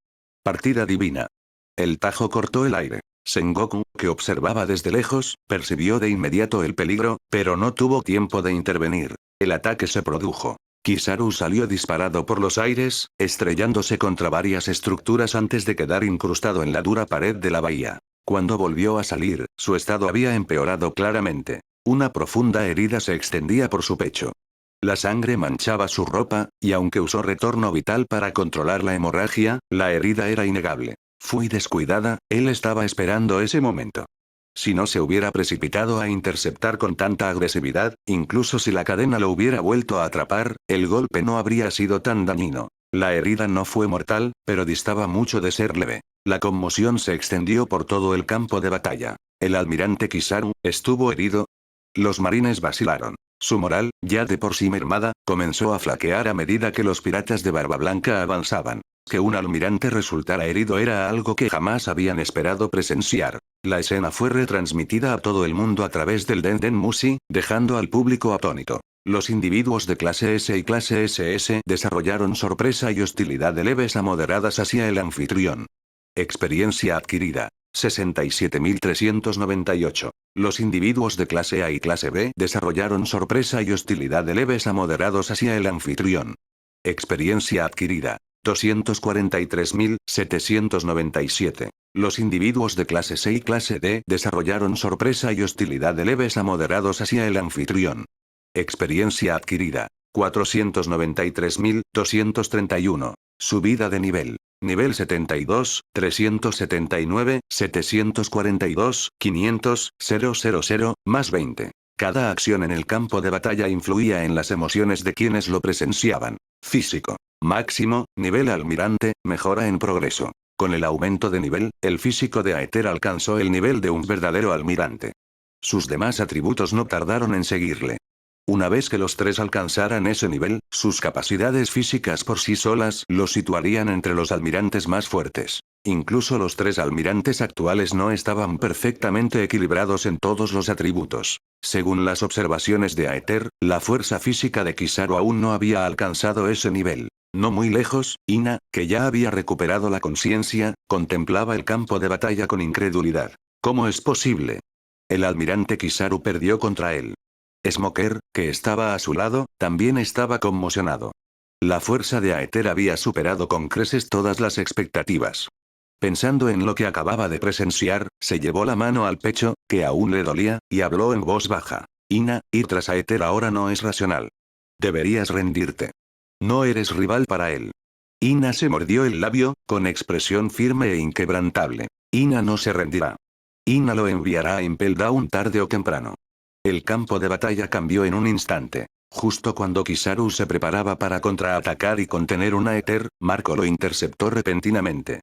Partida divina. El tajo cortó el aire. Sengoku, que observaba desde lejos, percibió de inmediato el peligro, pero no tuvo tiempo de intervenir. El ataque se produjo. Kizaru salió disparado por los aires, estrellándose contra varias estructuras antes de quedar incrustado en la dura pared de la bahía. Cuando volvió a salir, su estado había empeorado claramente. Una profunda herida se extendía por su pecho. La sangre manchaba su ropa, y aunque usó retorno vital para controlar la hemorragia, la herida era innegable. Fui descuidada, él estaba esperando ese momento. Si no se hubiera precipitado a interceptar con tanta agresividad, incluso si la cadena lo hubiera vuelto a atrapar, el golpe no habría sido tan dañino. La herida no fue mortal, pero distaba mucho de ser leve. La conmoción se extendió por todo el campo de batalla. El almirante Kizaru estuvo herido. Los marines vacilaron. Su moral, ya de por sí mermada, comenzó a flaquear a medida que los piratas de Barba Blanca avanzaban. Que un almirante resultara herido era algo que jamás habían esperado presenciar. La escena fue retransmitida a todo el mundo a través del Denden Mushi, dejando al público atónito. Los individuos de clase S y clase SS desarrollaron sorpresa y hostilidad de leves a moderadas hacia el anfitrión. Experiencia adquirida. 67.398. Los individuos de clase A y clase B desarrollaron sorpresa y hostilidad de leves a moderados hacia el anfitrión. Experiencia adquirida. 243.797. Los individuos de clase C y clase D desarrollaron sorpresa y hostilidad de leves a moderados hacia el anfitrión. Experiencia adquirida. 493.231. Subida de nivel. Nivel 72, 379, 742, 500, 000, más 20. Cada acción en el campo de batalla influía en las emociones de quienes lo presenciaban. Físico. Máximo, nivel almirante, mejora en progreso. Con el aumento de nivel, el físico de Aether alcanzó el nivel de un verdadero almirante. Sus demás atributos no tardaron en seguirle. Una vez que los tres alcanzaran ese nivel, sus capacidades físicas por sí solas los situarían entre los almirantes más fuertes. Incluso los tres almirantes actuales no estaban perfectamente equilibrados en todos los atributos. Según las observaciones de Aether, la fuerza física de Kizaru aún no había alcanzado ese nivel. No muy lejos, Ina, que ya había recuperado la conciencia, contemplaba el campo de batalla con incredulidad. ¿Cómo es posible? El almirante Kizaru perdió contra él. Smoker, que estaba a su lado, también estaba conmocionado. La fuerza de Aether había superado con creces todas las expectativas. Pensando en lo que acababa de presenciar, se llevó la mano al pecho, que aún le dolía, y habló en voz baja. Ina, ir tras Aether ahora no es racional. Deberías rendirte. No eres rival para él. Ina se mordió el labio, con expresión firme e inquebrantable. Ina no se rendirá. Ina lo enviará a Impel Down tarde o temprano. El campo de batalla cambió en un instante. Justo cuando Kizaru se preparaba para contraatacar y contener una Aether, Marco lo interceptó repentinamente.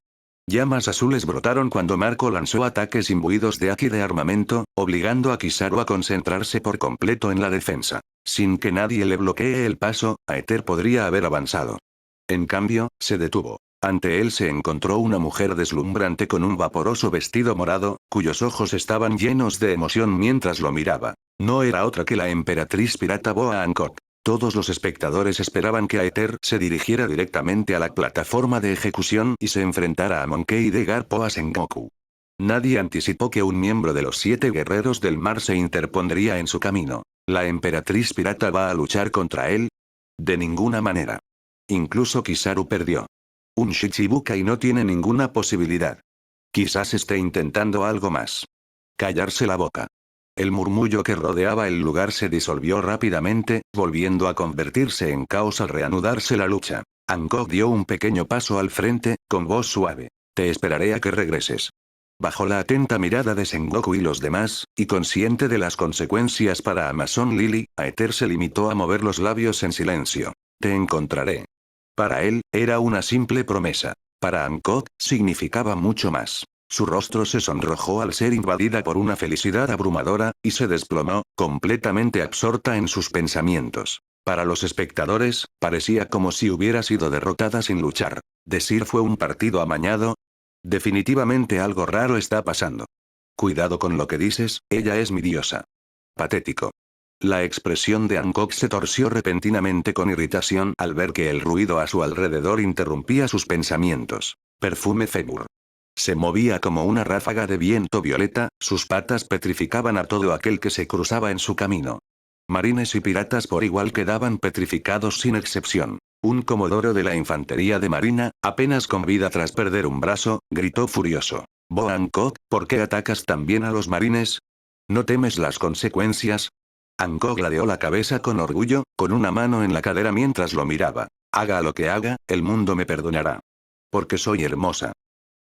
Llamas azules brotaron cuando Marco lanzó ataques imbuidos de Aki de armamento, obligando a Kizaru a concentrarse por completo en la defensa. Sin que nadie le bloquee el paso, Aether podría haber avanzado. En cambio, se detuvo. Ante él se encontró una mujer deslumbrante con un vaporoso vestido morado, cuyos ojos estaban llenos de emoción mientras lo miraba. No era otra que la emperatriz pirata Boa Hancock. Todos los espectadores esperaban que Aether se dirigiera directamente a la plataforma de ejecución y se enfrentara a Monkey D. Garpo a Sengoku. Nadie anticipó que un miembro de los 7 guerreros del mar se interpondría en su camino. ¿La emperatriz pirata va a luchar contra él? De ninguna manera. Incluso Kizaru perdió. Un Shichibukai no tiene ninguna posibilidad. Quizás esté intentando algo más. Callarse la boca. El murmullo que rodeaba el lugar se disolvió rápidamente, volviendo a convertirse en caos al reanudarse la lucha. Hancock dio un pequeño paso al frente, con voz suave. Te esperaré a que regreses. Bajo la atenta mirada de Sengoku y los demás, y consciente de las consecuencias para Amazon Lily, Aether se limitó a mover los labios en silencio. Te encontraré. Para él, era una simple promesa. Para Hancock, significaba mucho más. Su rostro se sonrojó al ser invadida por una felicidad abrumadora, y se desplomó, completamente absorta en sus pensamientos. Para los espectadores, parecía como si hubiera sido derrotada sin luchar. ¿Decir fue un partido amañado? Definitivamente algo raro está pasando. Cuidado con lo que dices, ella es mi diosa. Patético. La expresión de Hancock se torció repentinamente con irritación al ver que el ruido a su alrededor interrumpía sus pensamientos. Perfume Febur. Se movía como una ráfaga de viento violeta, sus patas petrificaban a todo aquel que se cruzaba en su camino. Marines y piratas por igual quedaban petrificados sin excepción. Un comodoro de la infantería de marina, apenas con vida tras perder un brazo, gritó furioso. Boa Hancock, ¿por qué atacas también a los marines? ¿No temes las consecuencias? Hancock ladeó la cabeza con orgullo, con una mano en la cadera mientras lo miraba. Haga lo que haga, el mundo me perdonará. Porque soy hermosa.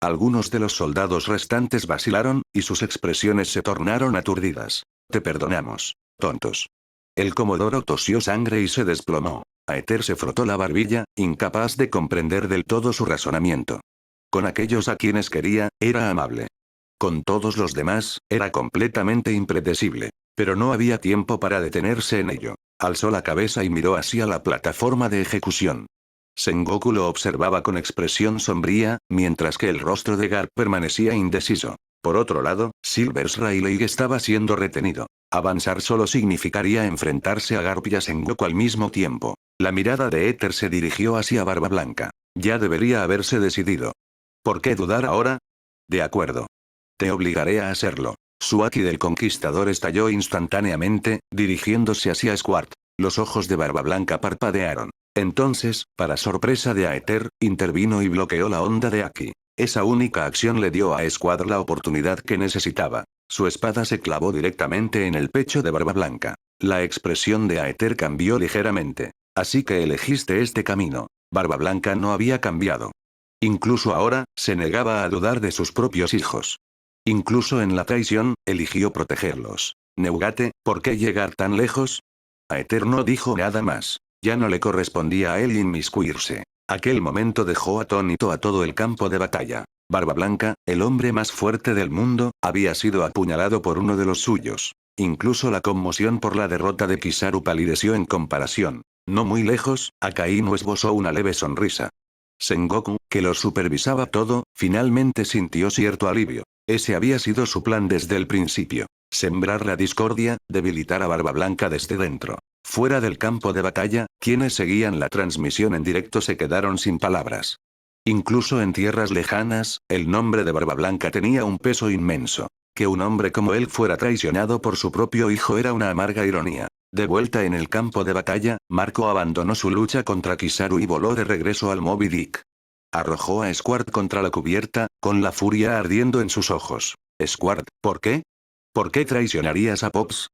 Algunos de los soldados restantes vacilaron, y sus expresiones se tornaron aturdidas. Te perdonamos. Tontos. El comodoro tosió sangre y se desplomó. Aether se frotó la barbilla, incapaz de comprender del todo su razonamiento. Con aquellos a quienes quería, era amable. Con todos los demás, era completamente impredecible. Pero no había tiempo para detenerse en ello. Alzó la cabeza y miró hacia la plataforma de ejecución. Sengoku lo observaba con expresión sombría, mientras que el rostro de Garp permanecía indeciso. Por otro lado, Silver Rayleigh estaba siendo retenido. Avanzar solo significaría enfrentarse a Garp y a Sengoku al mismo tiempo. La mirada de Éter se dirigió hacia Barba Blanca. Ya debería haberse decidido. ¿Por qué dudar ahora? De acuerdo. Te obligaré a hacerlo. Su Aki del Conquistador estalló instantáneamente, dirigiéndose hacia Squart. Los ojos de Barba Blanca parpadearon. Entonces, para sorpresa de Aether, intervino y bloqueó la onda de Aki. Esa única acción le dio a Squad la oportunidad que necesitaba. Su espada se clavó directamente en el pecho de Barba Blanca. La expresión de Aether cambió ligeramente. Así que elegiste este camino. Barba Blanca no había cambiado. Incluso ahora, se negaba a dudar de sus propios hijos. Incluso en la traición, eligió protegerlos. Neugate, ¿por qué llegar tan lejos? Aether no dijo nada más. Ya no le correspondía a él inmiscuirse. Aquel momento dejó atónito a todo el campo de batalla. Barba Blanca, el hombre más fuerte del mundo, había sido apuñalado por uno de los suyos. Incluso la conmoción por la derrota de Kizaru palideció en comparación. No muy lejos, Akainu esbozó una leve sonrisa. Sengoku, que lo supervisaba todo, finalmente sintió cierto alivio. Ese había sido su plan desde el principio. Sembrar la discordia, debilitar a Barba Blanca desde dentro. Fuera del campo de batalla, quienes seguían la transmisión en directo se quedaron sin palabras. Incluso en tierras lejanas, el nombre de Barba Blanca tenía un peso inmenso. Que un hombre como él fuera traicionado por su propio hijo era una amarga ironía. De vuelta en el campo de batalla, Marco abandonó su lucha contra Kizaru y voló de regreso al Moby Dick. Arrojó a Squart contra la cubierta, con la furia ardiendo en sus ojos. Squart, ¿por qué? ¿Por qué traicionarías a Pops?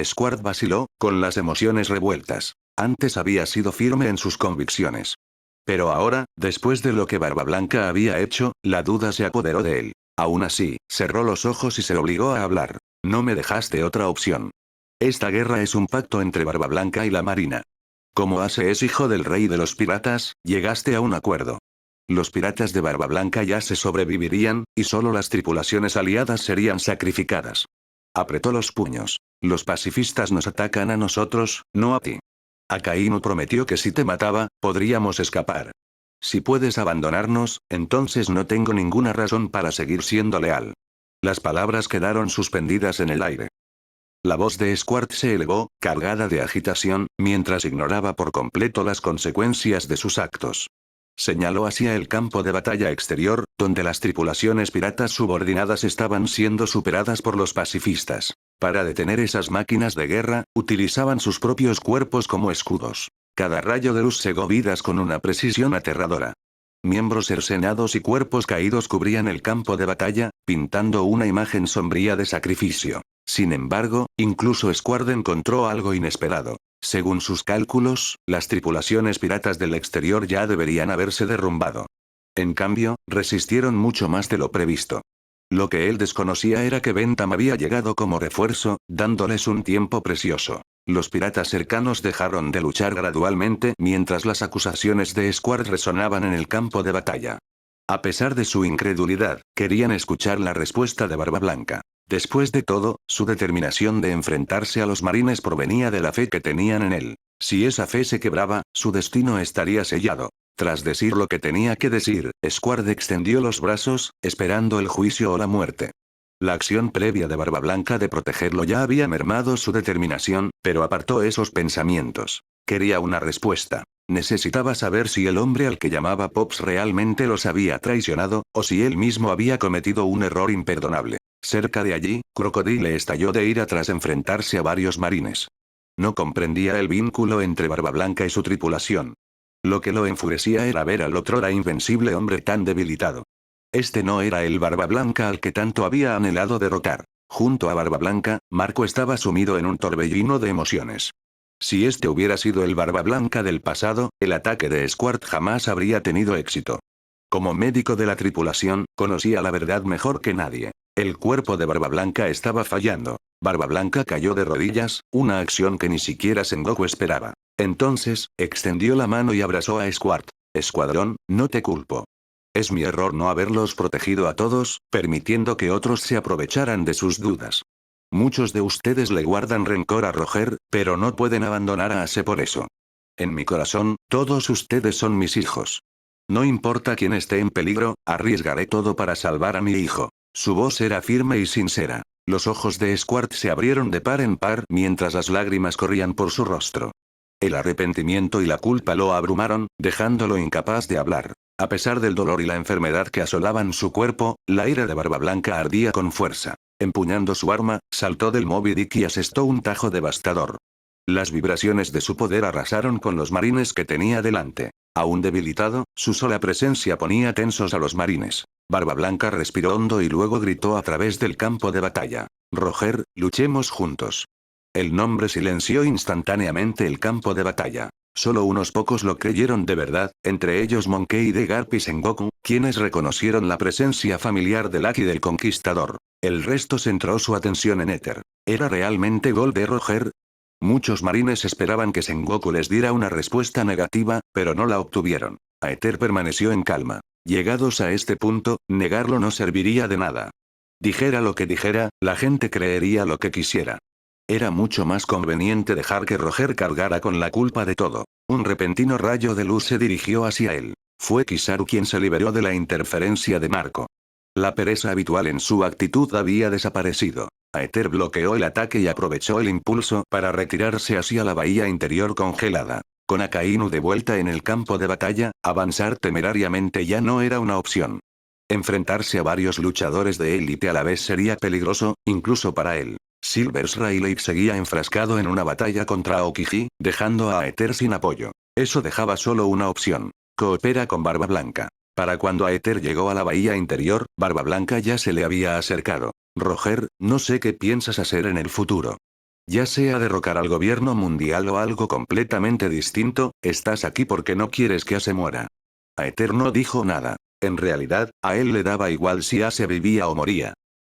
Squart vaciló, con las emociones revueltas. Antes había sido firme en sus convicciones. Pero ahora, después de lo que Barba Blanca había hecho, la duda se apoderó de él. Aún así, cerró los ojos y se obligó a hablar. No me dejaste otra opción. Esta guerra es un pacto entre Barba Blanca y la Marina. Como Ace es hijo del rey de los piratas, llegaste a un acuerdo. Los piratas de Barba Blanca ya se sobrevivirían, y solo las tripulaciones aliadas serían sacrificadas. Apretó los puños. Los pacifistas nos atacan a nosotros, no a ti. Akainu prometió que si te mataba, podríamos escapar. Si puedes abandonarnos, entonces no tengo ninguna razón para seguir siendo leal. Las palabras quedaron suspendidas en el aire. La voz de Squart se elevó, cargada de agitación, mientras ignoraba por completo las consecuencias de sus actos. Señaló hacia el campo de batalla exterior, donde las tripulaciones piratas subordinadas estaban siendo superadas por los pacifistas. Para detener esas máquinas de guerra, utilizaban sus propios cuerpos como escudos. Cada rayo de luz cegó vidas con una precisión aterradora. Miembros cercenados y cuerpos caídos cubrían el campo de batalla, pintando una imagen sombría de sacrificio. Sin embargo, incluso Squart encontró algo inesperado. Según sus cálculos, las tripulaciones piratas del exterior ya deberían haberse derrumbado. En cambio, resistieron mucho más de lo previsto. Lo que él desconocía era que Bentham había llegado como refuerzo, dándoles un tiempo precioso. Los piratas cercanos dejaron de luchar gradualmente mientras las acusaciones de Squart resonaban en el campo de batalla. A pesar de su incredulidad, querían escuchar la respuesta de Barba Blanca. Después de todo, su determinación de enfrentarse a los marines provenía de la fe que tenían en él. Si esa fe se quebraba, su destino estaría sellado. Tras decir lo que tenía que decir, Squart extendió los brazos, esperando el juicio o la muerte. La acción previa de Barba Blanca de protegerlo ya había mermado su determinación, pero apartó esos pensamientos. Quería una respuesta. Necesitaba saber si el hombre al que llamaba Pops realmente los había traicionado, o si él mismo había cometido un error imperdonable. Cerca de allí, Crocodile estalló de ira tras enfrentarse a varios marines. No comprendía el vínculo entre Barba Blanca y su tripulación. Lo que lo enfurecía era ver al otrora invencible hombre tan debilitado. Este no era el Barba Blanca al que tanto había anhelado derrotar. Junto a Barba Blanca, Marco estaba sumido en un torbellino de emociones. Si este hubiera sido el Barba Blanca del pasado, el ataque de Squart jamás habría tenido éxito. Como médico de la tripulación, conocía la verdad mejor que nadie. El cuerpo de Barba Blanca estaba fallando. Barba Blanca cayó de rodillas, una acción que ni siquiera Sengoku esperaba. Entonces, extendió la mano y abrazó a Squart. Escuadrón, no te culpo. Es mi error no haberlos protegido a todos, permitiendo que otros se aprovecharan de sus dudas. Muchos de ustedes le guardan rencor a Roger, pero no pueden abandonar a Ace por eso. En mi corazón, todos ustedes son mis hijos. No importa quién esté en peligro, arriesgaré todo para salvar a mi hijo. Su voz era firme y sincera. Los ojos de Squart se abrieron de par en par mientras las lágrimas corrían por su rostro. El arrepentimiento y la culpa lo abrumaron, dejándolo incapaz de hablar. A pesar del dolor y la enfermedad que asolaban su cuerpo, la ira de Barba Blanca ardía con fuerza. Empuñando su arma, saltó del Moby Dick y asestó un tajo devastador. Las vibraciones de su poder arrasaron con los marines que tenía delante. Aún debilitado, su sola presencia ponía tensos a los marines. Barba Blanca respiró hondo y luego gritó a través del campo de batalla. Roger, luchemos juntos. El nombre silenció instantáneamente el campo de batalla. Solo unos pocos lo creyeron de verdad, entre ellos Monkey D. Garp y Sengoku, quienes reconocieron la presencia familiar del Aki del Conquistador. El resto centró su atención en Éter. ¿Era realmente gol de Roger? Muchos marines esperaban que Sengoku les diera una respuesta negativa, pero no la obtuvieron. Aether permaneció en calma. Llegados a este punto, negarlo no serviría de nada. Dijera lo que dijera, la gente creería lo que quisiera. Era mucho más conveniente dejar que Roger cargara con la culpa de todo. Un repentino rayo de luz se dirigió hacia él. Fue Kizaru quien se liberó de la interferencia de Marco. La pereza habitual en su actitud había desaparecido. Aether bloqueó el ataque y aprovechó el impulso para retirarse hacia la bahía interior congelada. Con Akainu de vuelta en el campo de batalla, avanzar temerariamente ya no era una opción. Enfrentarse a varios luchadores de élite a la vez sería peligroso, incluso para él. Silver Rayleigh seguía enfrascado en una batalla contra Aokiji, dejando a Aether sin apoyo. Eso dejaba solo una opción. Coopera con Barba Blanca. Para cuando Aether llegó a la bahía interior, Barba Blanca ya se le había acercado. Roger, no sé qué piensas hacer en el futuro. Ya sea derrocar al gobierno mundial o algo completamente distinto, estás aquí porque no quieres que Ace muera. Aether no dijo nada. En realidad, a él le daba igual si Ace vivía o moría.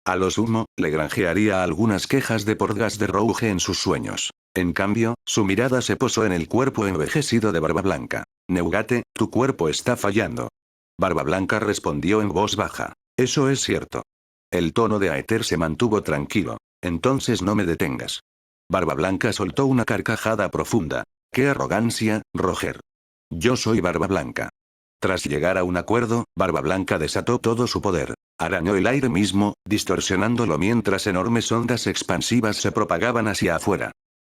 A lo sumo, le granjearía algunas quejas de Portgas de Rouge en sus sueños. En cambio, su mirada se posó en el cuerpo envejecido de Barba Blanca. Neugate, tu cuerpo está fallando. Barba Blanca respondió en voz baja. Eso es cierto. El tono de Aether se mantuvo tranquilo. Entonces no me detengas. Barba Blanca soltó una carcajada profunda. ¡Qué arrogancia, Roger! Yo soy Barba Blanca. Tras llegar a un acuerdo, Barba Blanca desató todo su poder. Arañó el aire mismo, distorsionándolo mientras enormes ondas expansivas se propagaban hacia afuera.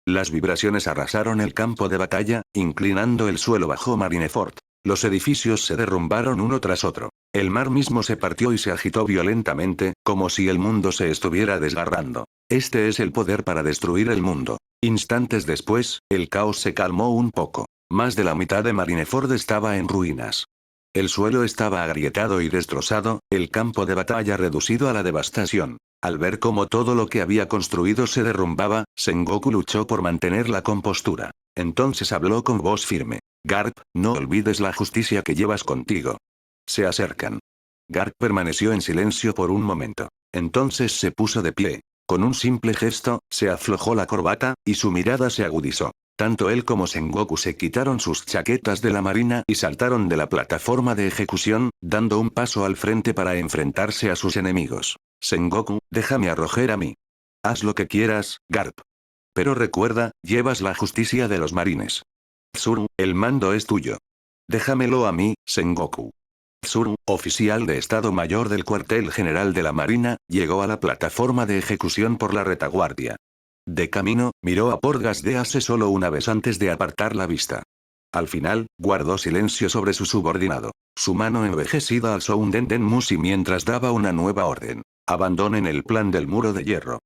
Las vibraciones arrasaron el campo de batalla, inclinando el suelo bajo Marineford. Los edificios se derrumbaron uno tras otro. El mar mismo se partió y se agitó violentamente, como si el mundo se estuviera desgarrando. Este es el poder para destruir el mundo. Instantes después, el caos se calmó un poco. Más de la mitad de Marineford estaba en ruinas. El suelo estaba agrietado y destrozado, el campo de batalla reducido a la devastación. Al ver cómo todo lo que había construido se derrumbaba, Sengoku luchó por mantener la compostura. Entonces habló con voz firme. Garp, no olvides la justicia que llevas contigo. Se acercan. Garp permaneció en silencio por un momento. Entonces se puso de pie. Con un simple gesto, se aflojó la corbata, y su mirada se agudizó. Tanto él como Sengoku se quitaron sus chaquetas de la marina y saltaron de la plataforma de ejecución, dando un paso al frente para enfrentarse a sus enemigos. Sengoku, déjame a Roger a mí. Haz lo que quieras, Garp. Pero recuerda, llevas la justicia de los marines. Tsuru, el mando es tuyo. Déjamelo a mí, Sengoku. Tsuru, oficial de Estado Mayor del cuartel general de la Marina, llegó a la plataforma de ejecución por la retaguardia. De camino, miró a Portgas de Ace solo una vez antes de apartar la vista. Al final, guardó silencio sobre su subordinado. Su mano envejecida alzó un Denden Mushi mientras daba una nueva orden. Abandonen el plan del muro de hierro.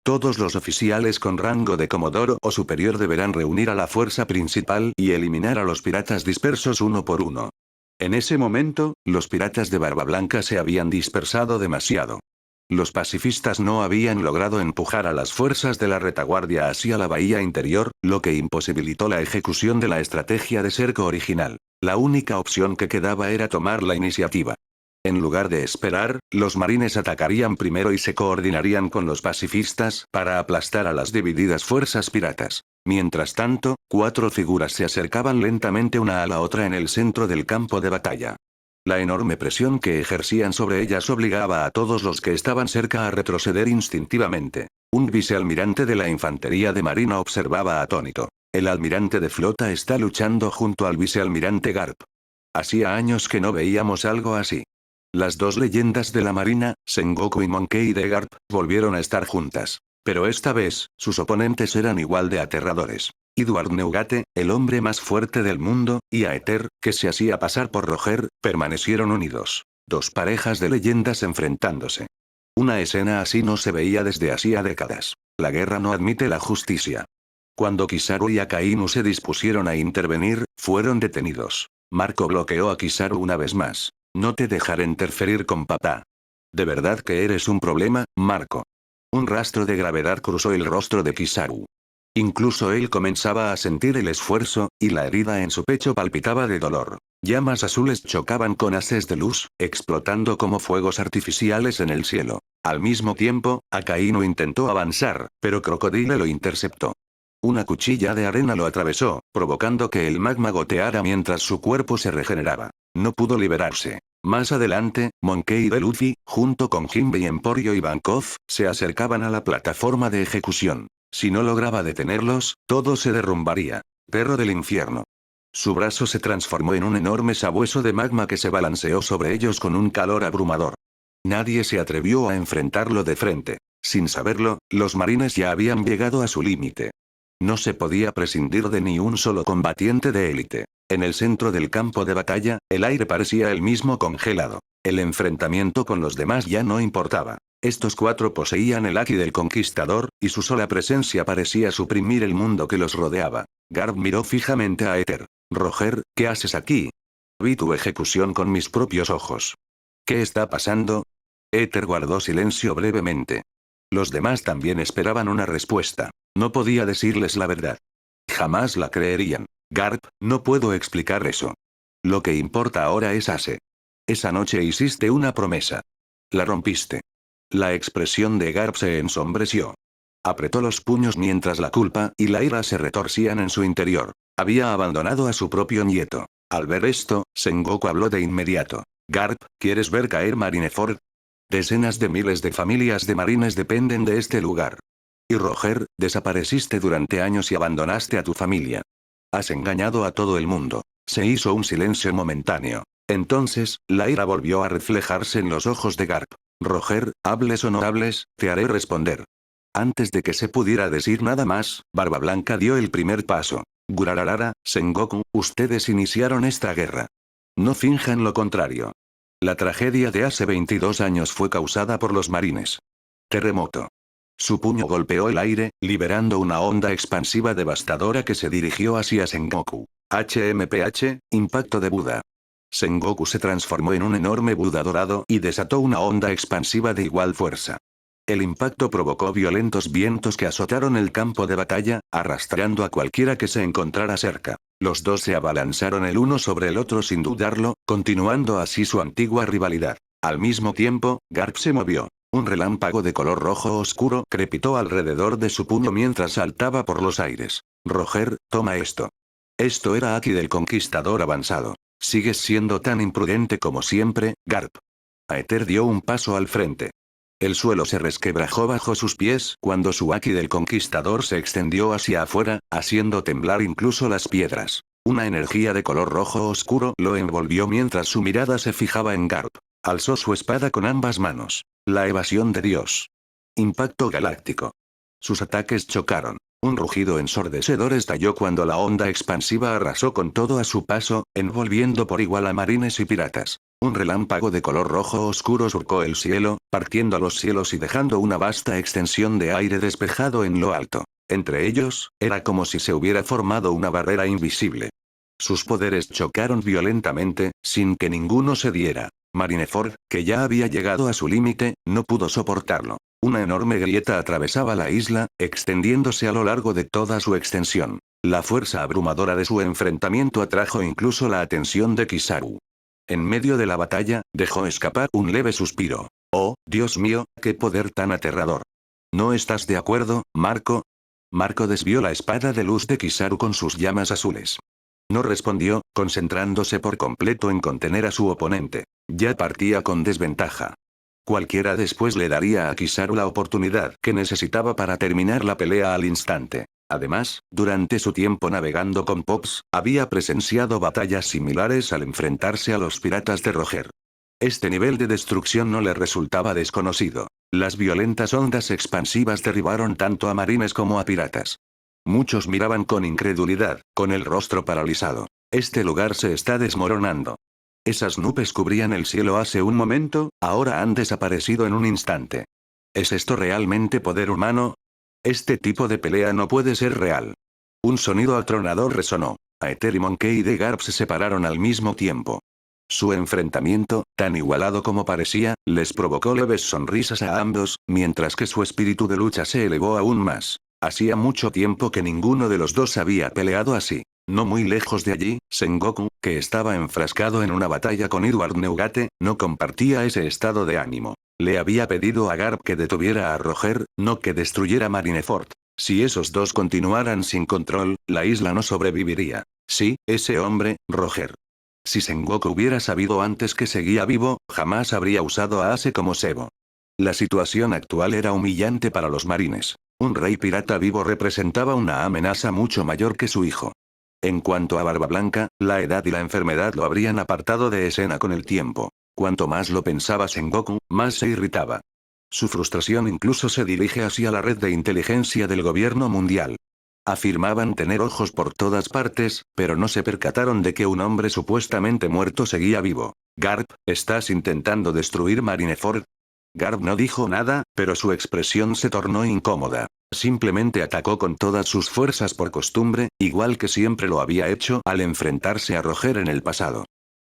Todos los oficiales con rango de comodoro o superior deberán reunir a la fuerza principal y eliminar a los piratas dispersos uno por uno. En ese momento, los piratas de Barba Blanca se habían dispersado demasiado. Los pacifistas no habían logrado empujar a las fuerzas de la retaguardia hacia la bahía interior, lo que imposibilitó la ejecución de la estrategia de cerco original. La única opción que quedaba era tomar la iniciativa. En lugar de esperar, los marines atacarían primero y se coordinarían con los pacifistas para aplastar a las divididas fuerzas piratas. Mientras tanto, 4 figuras se acercaban lentamente una a la otra en el centro del campo de batalla. La enorme presión que ejercían sobre ellas obligaba a todos los que estaban cerca a retroceder instintivamente. Un vicealmirante de la infantería de marina observaba atónito. El almirante de flota está luchando junto al vicealmirante Garp. Hacía años que no veíamos algo así. Las dos leyendas de la marina, Sengoku y Monkey D. Garp, volvieron a estar juntas. Pero esta vez, sus oponentes eran igual de aterradores. Edward Neugate, el hombre más fuerte del mundo, y Aether, que se hacía pasar por Roger, permanecieron unidos. Dos parejas de leyendas enfrentándose. Una escena así no se veía desde hacía décadas. La guerra no admite la justicia. Cuando Kizaru y Akainu se dispusieron a intervenir, fueron detenidos. Marco bloqueó a Kizaru una vez más. No te dejaré interferir con papá. ¿De verdad que eres un problema, Marco? Un rastro de gravedad cruzó el rostro de Kizaru. Incluso él comenzaba a sentir el esfuerzo, y la herida en su pecho palpitaba de dolor. Llamas azules chocaban con haces de luz, explotando como fuegos artificiales en el cielo. Al mismo tiempo, Akainu intentó avanzar, pero Crocodile lo interceptó. Una cuchilla de arena lo atravesó, provocando que el magma goteara mientras su cuerpo se regeneraba. No pudo liberarse. Más adelante, Monkey D. Luffy, junto con Jinbei Emporio y Bankov, se acercaban a la plataforma de ejecución. Si no lograba detenerlos, todo se derrumbaría. Perro del infierno. Su brazo se transformó en un enorme sabueso de magma que se balanceó sobre ellos con un calor abrumador. Nadie se atrevió a enfrentarlo de frente. Sin saberlo, los marines ya habían llegado a su límite. No se podía prescindir de ni un solo combatiente de élite. En el centro del campo de batalla, el aire parecía el mismo congelado. El enfrentamiento con los demás ya no importaba. Estos cuatro poseían el Haki del Conquistador, y su sola presencia parecía suprimir el mundo que los rodeaba. Garp miró fijamente a Éter. Roger, ¿qué haces aquí? Vi tu ejecución con mis propios ojos. ¿Qué está pasando? Éter guardó silencio brevemente. Los demás también esperaban una respuesta. No podía decirles la verdad. Jamás la creerían. Garp, no puedo explicar eso. Lo que importa ahora es Ace. Esa noche hiciste una promesa. La rompiste. La expresión de Garp se ensombreció. Apretó los puños mientras la culpa y la ira se retorcían en su interior. Había abandonado a su propio nieto. Al ver esto, Sengoku habló de inmediato. Garp, ¿quieres ver caer Marineford? Decenas de miles de familias de marines dependen de este lugar. Y Roger, desapareciste durante años y abandonaste a tu familia. Has engañado a todo el mundo. Se hizo un silencio momentáneo. Entonces, la ira volvió a reflejarse en los ojos de Garp. Roger, hables o no hables, te haré responder. Antes de que se pudiera decir nada más, Barba Blanca dio el primer paso. Gurararara, Sengoku, ustedes iniciaron esta guerra. No finjan lo contrario. La tragedia de hace 22 años fue causada por los marines. Terremoto. Su puño golpeó el aire, liberando una onda expansiva devastadora que se dirigió hacia Sengoku. HMPH, impacto de Buda. Sengoku se transformó en un enorme Buda dorado y desató una onda expansiva de igual fuerza. El impacto provocó violentos vientos que azotaron el campo de batalla, arrastrando a cualquiera que se encontrara cerca. Los dos se abalanzaron el uno sobre el otro sin dudarlo, continuando así su antigua rivalidad. Al mismo tiempo, Garp se movió. Un relámpago de color rojo oscuro crepitó alrededor de su puño mientras saltaba por los aires. Roger, toma esto. Esto era Haki del Conquistador avanzado. Sigues siendo tan imprudente como siempre, Garp. Aether dio un paso al frente. El suelo se resquebrajó bajo sus pies cuando su Haki del Conquistador se extendió hacia afuera, haciendo temblar incluso las piedras. Una energía de color rojo oscuro lo envolvió mientras su mirada se fijaba en Garp. Alzó su espada con ambas manos. La evasión de Dios. Impacto galáctico. Sus ataques chocaron. Un rugido ensordecedor estalló cuando la onda expansiva arrasó con todo a su paso, envolviendo por igual a marines y piratas. Un relámpago de color rojo oscuro surcó el cielo, partiendo los cielos y dejando una vasta extensión de aire despejado en lo alto. Entre ellos, era como si se hubiera formado una barrera invisible. Sus poderes chocaron violentamente, sin que ninguno se diera. Marineford, que ya había llegado a su límite, no pudo soportarlo. Una enorme grieta atravesaba la isla, extendiéndose a lo largo de toda su extensión. La fuerza abrumadora de su enfrentamiento atrajo incluso la atención de Kizaru. En medio de la batalla, dejó escapar un leve suspiro. Oh, Dios mío, qué poder tan aterrador. ¿No estás de acuerdo, Marco? Marco desvió la espada de luz de Kizaru con sus llamas azules. No respondió, concentrándose por completo en contener a su oponente. Ya partía con desventaja. Cualquiera después le daría a Kizaru la oportunidad que necesitaba para terminar la pelea al instante. Además, durante su tiempo navegando con Pops, había presenciado batallas similares al enfrentarse a los piratas de Roger. Este nivel de destrucción no le resultaba desconocido. Las violentas ondas expansivas derribaron tanto a marines como a piratas. Muchos miraban con incredulidad, con el rostro paralizado. Este lugar se está desmoronando. Esas nubes cubrían el cielo hace un momento, ahora han desaparecido en un instante. ¿Es esto realmente poder humano? Este tipo de pelea no puede ser real. Un sonido atronador resonó. Aether y Monkey D. Garp se separaron al mismo tiempo. Su enfrentamiento, tan igualado como parecía, les provocó leves sonrisas a ambos, mientras que su espíritu de lucha se elevó aún más. Hacía mucho tiempo que ninguno de los dos había peleado así. No muy lejos de allí, Sengoku, que estaba enfrascado en una batalla con Edward Neugate, no compartía ese estado de ánimo. Le había pedido a Garp que detuviera a Roger, no que destruyera Marineford. Si esos dos continuaran sin control, la isla no sobreviviría. Sí, ese hombre, Roger. Si Sengoku hubiera sabido antes que seguía vivo, jamás habría usado a Ace como cebo. La situación actual era humillante para los marines. Un rey pirata vivo representaba una amenaza mucho mayor que su hijo. En cuanto a Barba Blanca, la edad y la enfermedad lo habrían apartado de escena con el tiempo. Cuanto más lo pensaba Sengoku, más se irritaba. Su frustración incluso se dirige hacia la red de inteligencia del gobierno mundial. Afirmaban tener ojos por todas partes, pero no se percataron de que un hombre supuestamente muerto seguía vivo. Garp, ¿estás intentando destruir Marineford? Garp no dijo nada, pero su expresión se tornó incómoda. Simplemente atacó con todas sus fuerzas por costumbre, igual que siempre lo había hecho al enfrentarse a Roger en el pasado.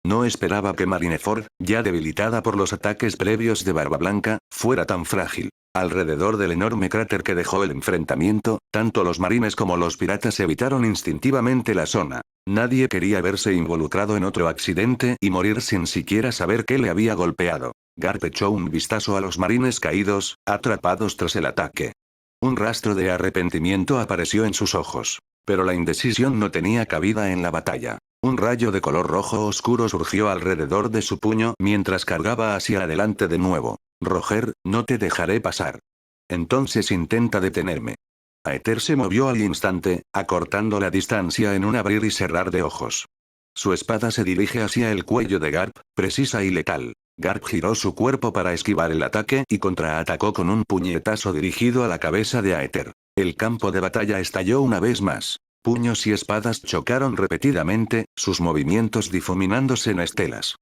No esperaba que Marineford, ya debilitada por los ataques previos de Barba Blanca, fuera tan frágil. Alrededor del enorme cráter que dejó el enfrentamiento, tanto los marines como los piratas evitaron instintivamente la zona. Nadie quería verse involucrado en otro accidente y morir sin siquiera saber qué le había golpeado. Garp echó un vistazo a los marines caídos, atrapados tras el ataque. Un rastro de arrepentimiento apareció en sus ojos. Pero la indecisión no tenía cabida en la batalla. Un rayo de color rojo oscuro surgió alrededor de su puño mientras cargaba hacia adelante de nuevo. Roger, no te dejaré pasar. Entonces intenta detenerme. Aether se movió al instante, acortando la distancia en un abrir y cerrar de ojos. Su espada se dirige hacia el cuello de Garp, precisa y letal. Garp giró su cuerpo para esquivar el ataque y contraatacó con un puñetazo dirigido a la cabeza de Aether. El campo de batalla estalló una vez más. Puños y espadas chocaron repetidamente, sus movimientos difuminándose en estelas.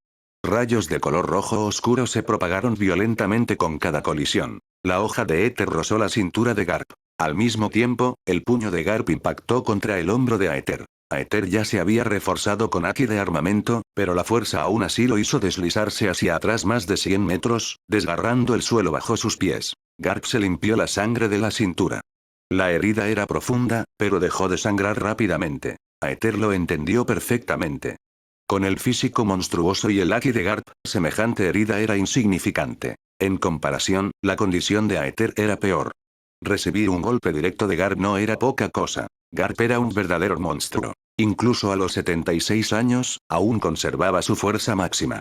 Rayos de color rojo oscuro se propagaron violentamente con cada colisión. La hoja de éter rozó la cintura de Garp. Al mismo tiempo, el puño de Garp impactó contra el hombro de Aether. Aether ya se había reforzado con haki de armamento, pero la fuerza aún así lo hizo deslizarse hacia atrás más de 100 metros, desgarrando el suelo bajo sus pies. Garp se limpió la sangre de la cintura. La herida era profunda, pero dejó de sangrar rápidamente. Aether lo entendió perfectamente. Con el físico monstruoso y el haki de Garp, semejante herida era insignificante. En comparación, la condición de Aether era peor. Recibir un golpe directo de Garp no era poca cosa. Garp era un verdadero monstruo. Incluso a los 76 años, aún conservaba su fuerza máxima.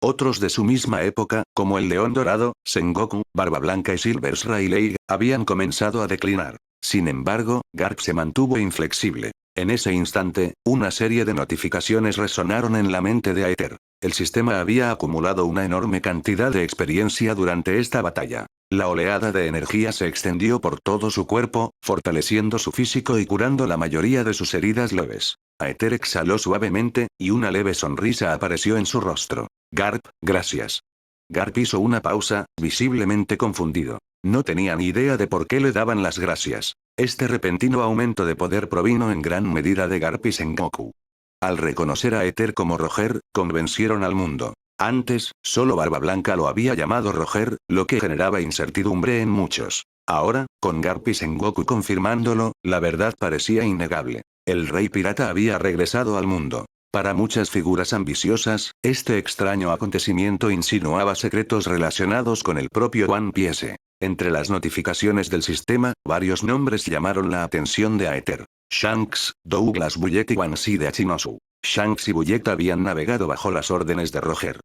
Otros de su misma época, como el León Dorado, Sengoku, Barba Blanca y Silver Rayleigh, habían comenzado a declinar. Sin embargo, Garp se mantuvo inflexible. En ese instante, una serie de notificaciones resonaron en la mente de Aether. El sistema había acumulado una enorme cantidad de experiencia durante esta batalla. La oleada de energía se extendió por todo su cuerpo, fortaleciendo su físico y curando la mayoría de sus heridas leves. Aether exhaló suavemente, y una leve sonrisa apareció en su rostro. Garp, gracias. Garp hizo una pausa, visiblemente confundido. No tenía ni idea de por qué le daban las gracias. Este repentino aumento de poder provino en gran medida de Garp y Sengoku. Al reconocer a Aether como Roger, convencieron al mundo. Antes, solo Barba Blanca lo había llamado Roger, lo que generaba incertidumbre en muchos. Ahora, con Garp y Sengoku confirmándolo, la verdad parecía innegable. El rey pirata había regresado al mundo. Para muchas figuras ambiciosas, este extraño acontecimiento insinuaba secretos relacionados con el propio One Piece. Entre las notificaciones del sistema, varios nombres llamaron la atención de Aether. Shanks, Douglas Bullet y Wansi de Achinosu. Shanks y Bullet habían navegado bajo las órdenes de Roger.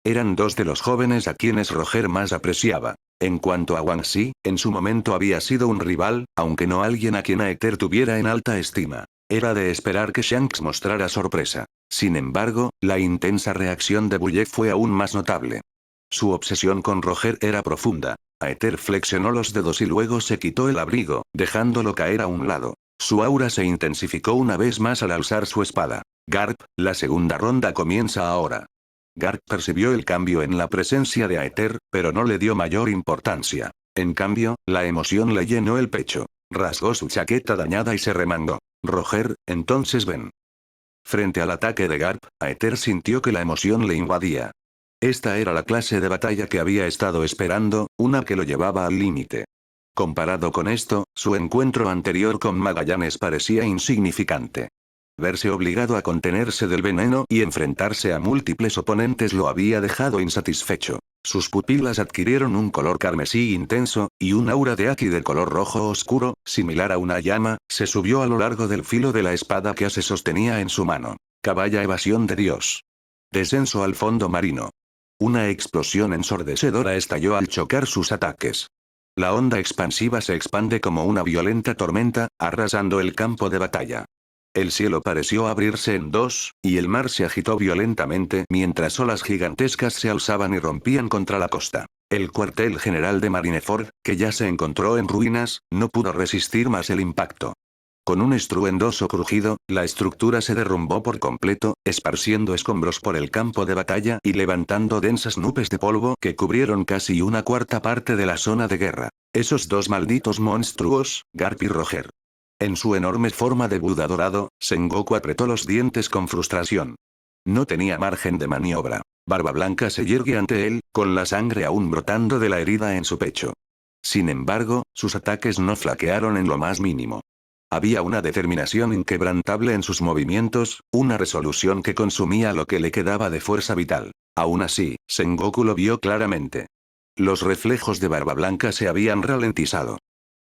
Eran dos de los jóvenes a quienes Roger más apreciaba. En cuanto a Wansi, en su momento había sido un rival, aunque no alguien a quien Aether tuviera en alta estima. Era de esperar que Shanks mostrara sorpresa. Sin embargo, la intensa reacción de Bullet fue aún más notable. Su obsesión con Roger era profunda. Aether flexionó los dedos y luego se quitó el abrigo, dejándolo caer a un lado. Su aura se intensificó una vez más al alzar su espada. Garp, la segunda ronda comienza ahora. Garp percibió el cambio en la presencia de Aether, pero no le dio mayor importancia. En cambio, la emoción le llenó el pecho. Rasgó su chaqueta dañada y se remangó. Roger, entonces ven. Frente al ataque de Garp, Aether sintió que la emoción le invadía. Esta era la clase de batalla que había estado esperando, una que lo llevaba al límite. Comparado con esto, su encuentro anterior con Magallanes parecía insignificante. Verse obligado a contenerse del veneno y enfrentarse a múltiples oponentes lo había dejado insatisfecho. Sus pupilas adquirieron un color carmesí intenso, y un aura de Aki de color rojo oscuro, similar a una llama, se subió a lo largo del filo de la espada que se sostenía en su mano. Caballa evasión de Dios. Descenso al fondo marino. Una explosión ensordecedora estalló al chocar sus ataques. La onda expansiva se expande como una violenta tormenta, arrasando el campo de batalla. El cielo pareció abrirse en dos, y el mar se agitó violentamente mientras olas gigantescas se alzaban y rompían contra la costa. El cuartel general de Marineford, que ya se encontró en ruinas, no pudo resistir más el impacto. Con un estruendoso crujido, la estructura se derrumbó por completo, esparciendo escombros por el campo de batalla y levantando densas nubes de polvo que cubrieron casi una cuarta parte de la zona de guerra. Esos dos malditos monstruos, Garp y Roger. En su enorme forma de Buda dorado, Sengoku apretó los dientes con frustración. No tenía margen de maniobra. Barba Blanca se yergue ante él, con la sangre aún brotando de la herida en su pecho. Sin embargo, sus ataques no flaquearon en lo más mínimo. Había una determinación inquebrantable en sus movimientos, una resolución que consumía lo que le quedaba de fuerza vital. Aún así, Sengoku lo vio claramente. Los reflejos de Barba Blanca se habían ralentizado.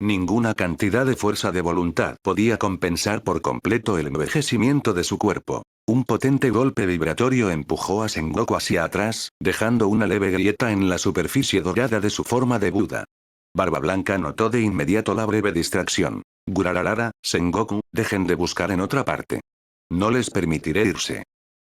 Ninguna cantidad de fuerza de voluntad podía compensar por completo el envejecimiento de su cuerpo. Un potente golpe vibratorio empujó a Sengoku hacia atrás, dejando una leve grieta en la superficie dorada de su forma de Buda. Barba Blanca notó de inmediato la breve distracción. Gurararara, Sengoku, dejen de buscar en otra parte. No les permitiré irse.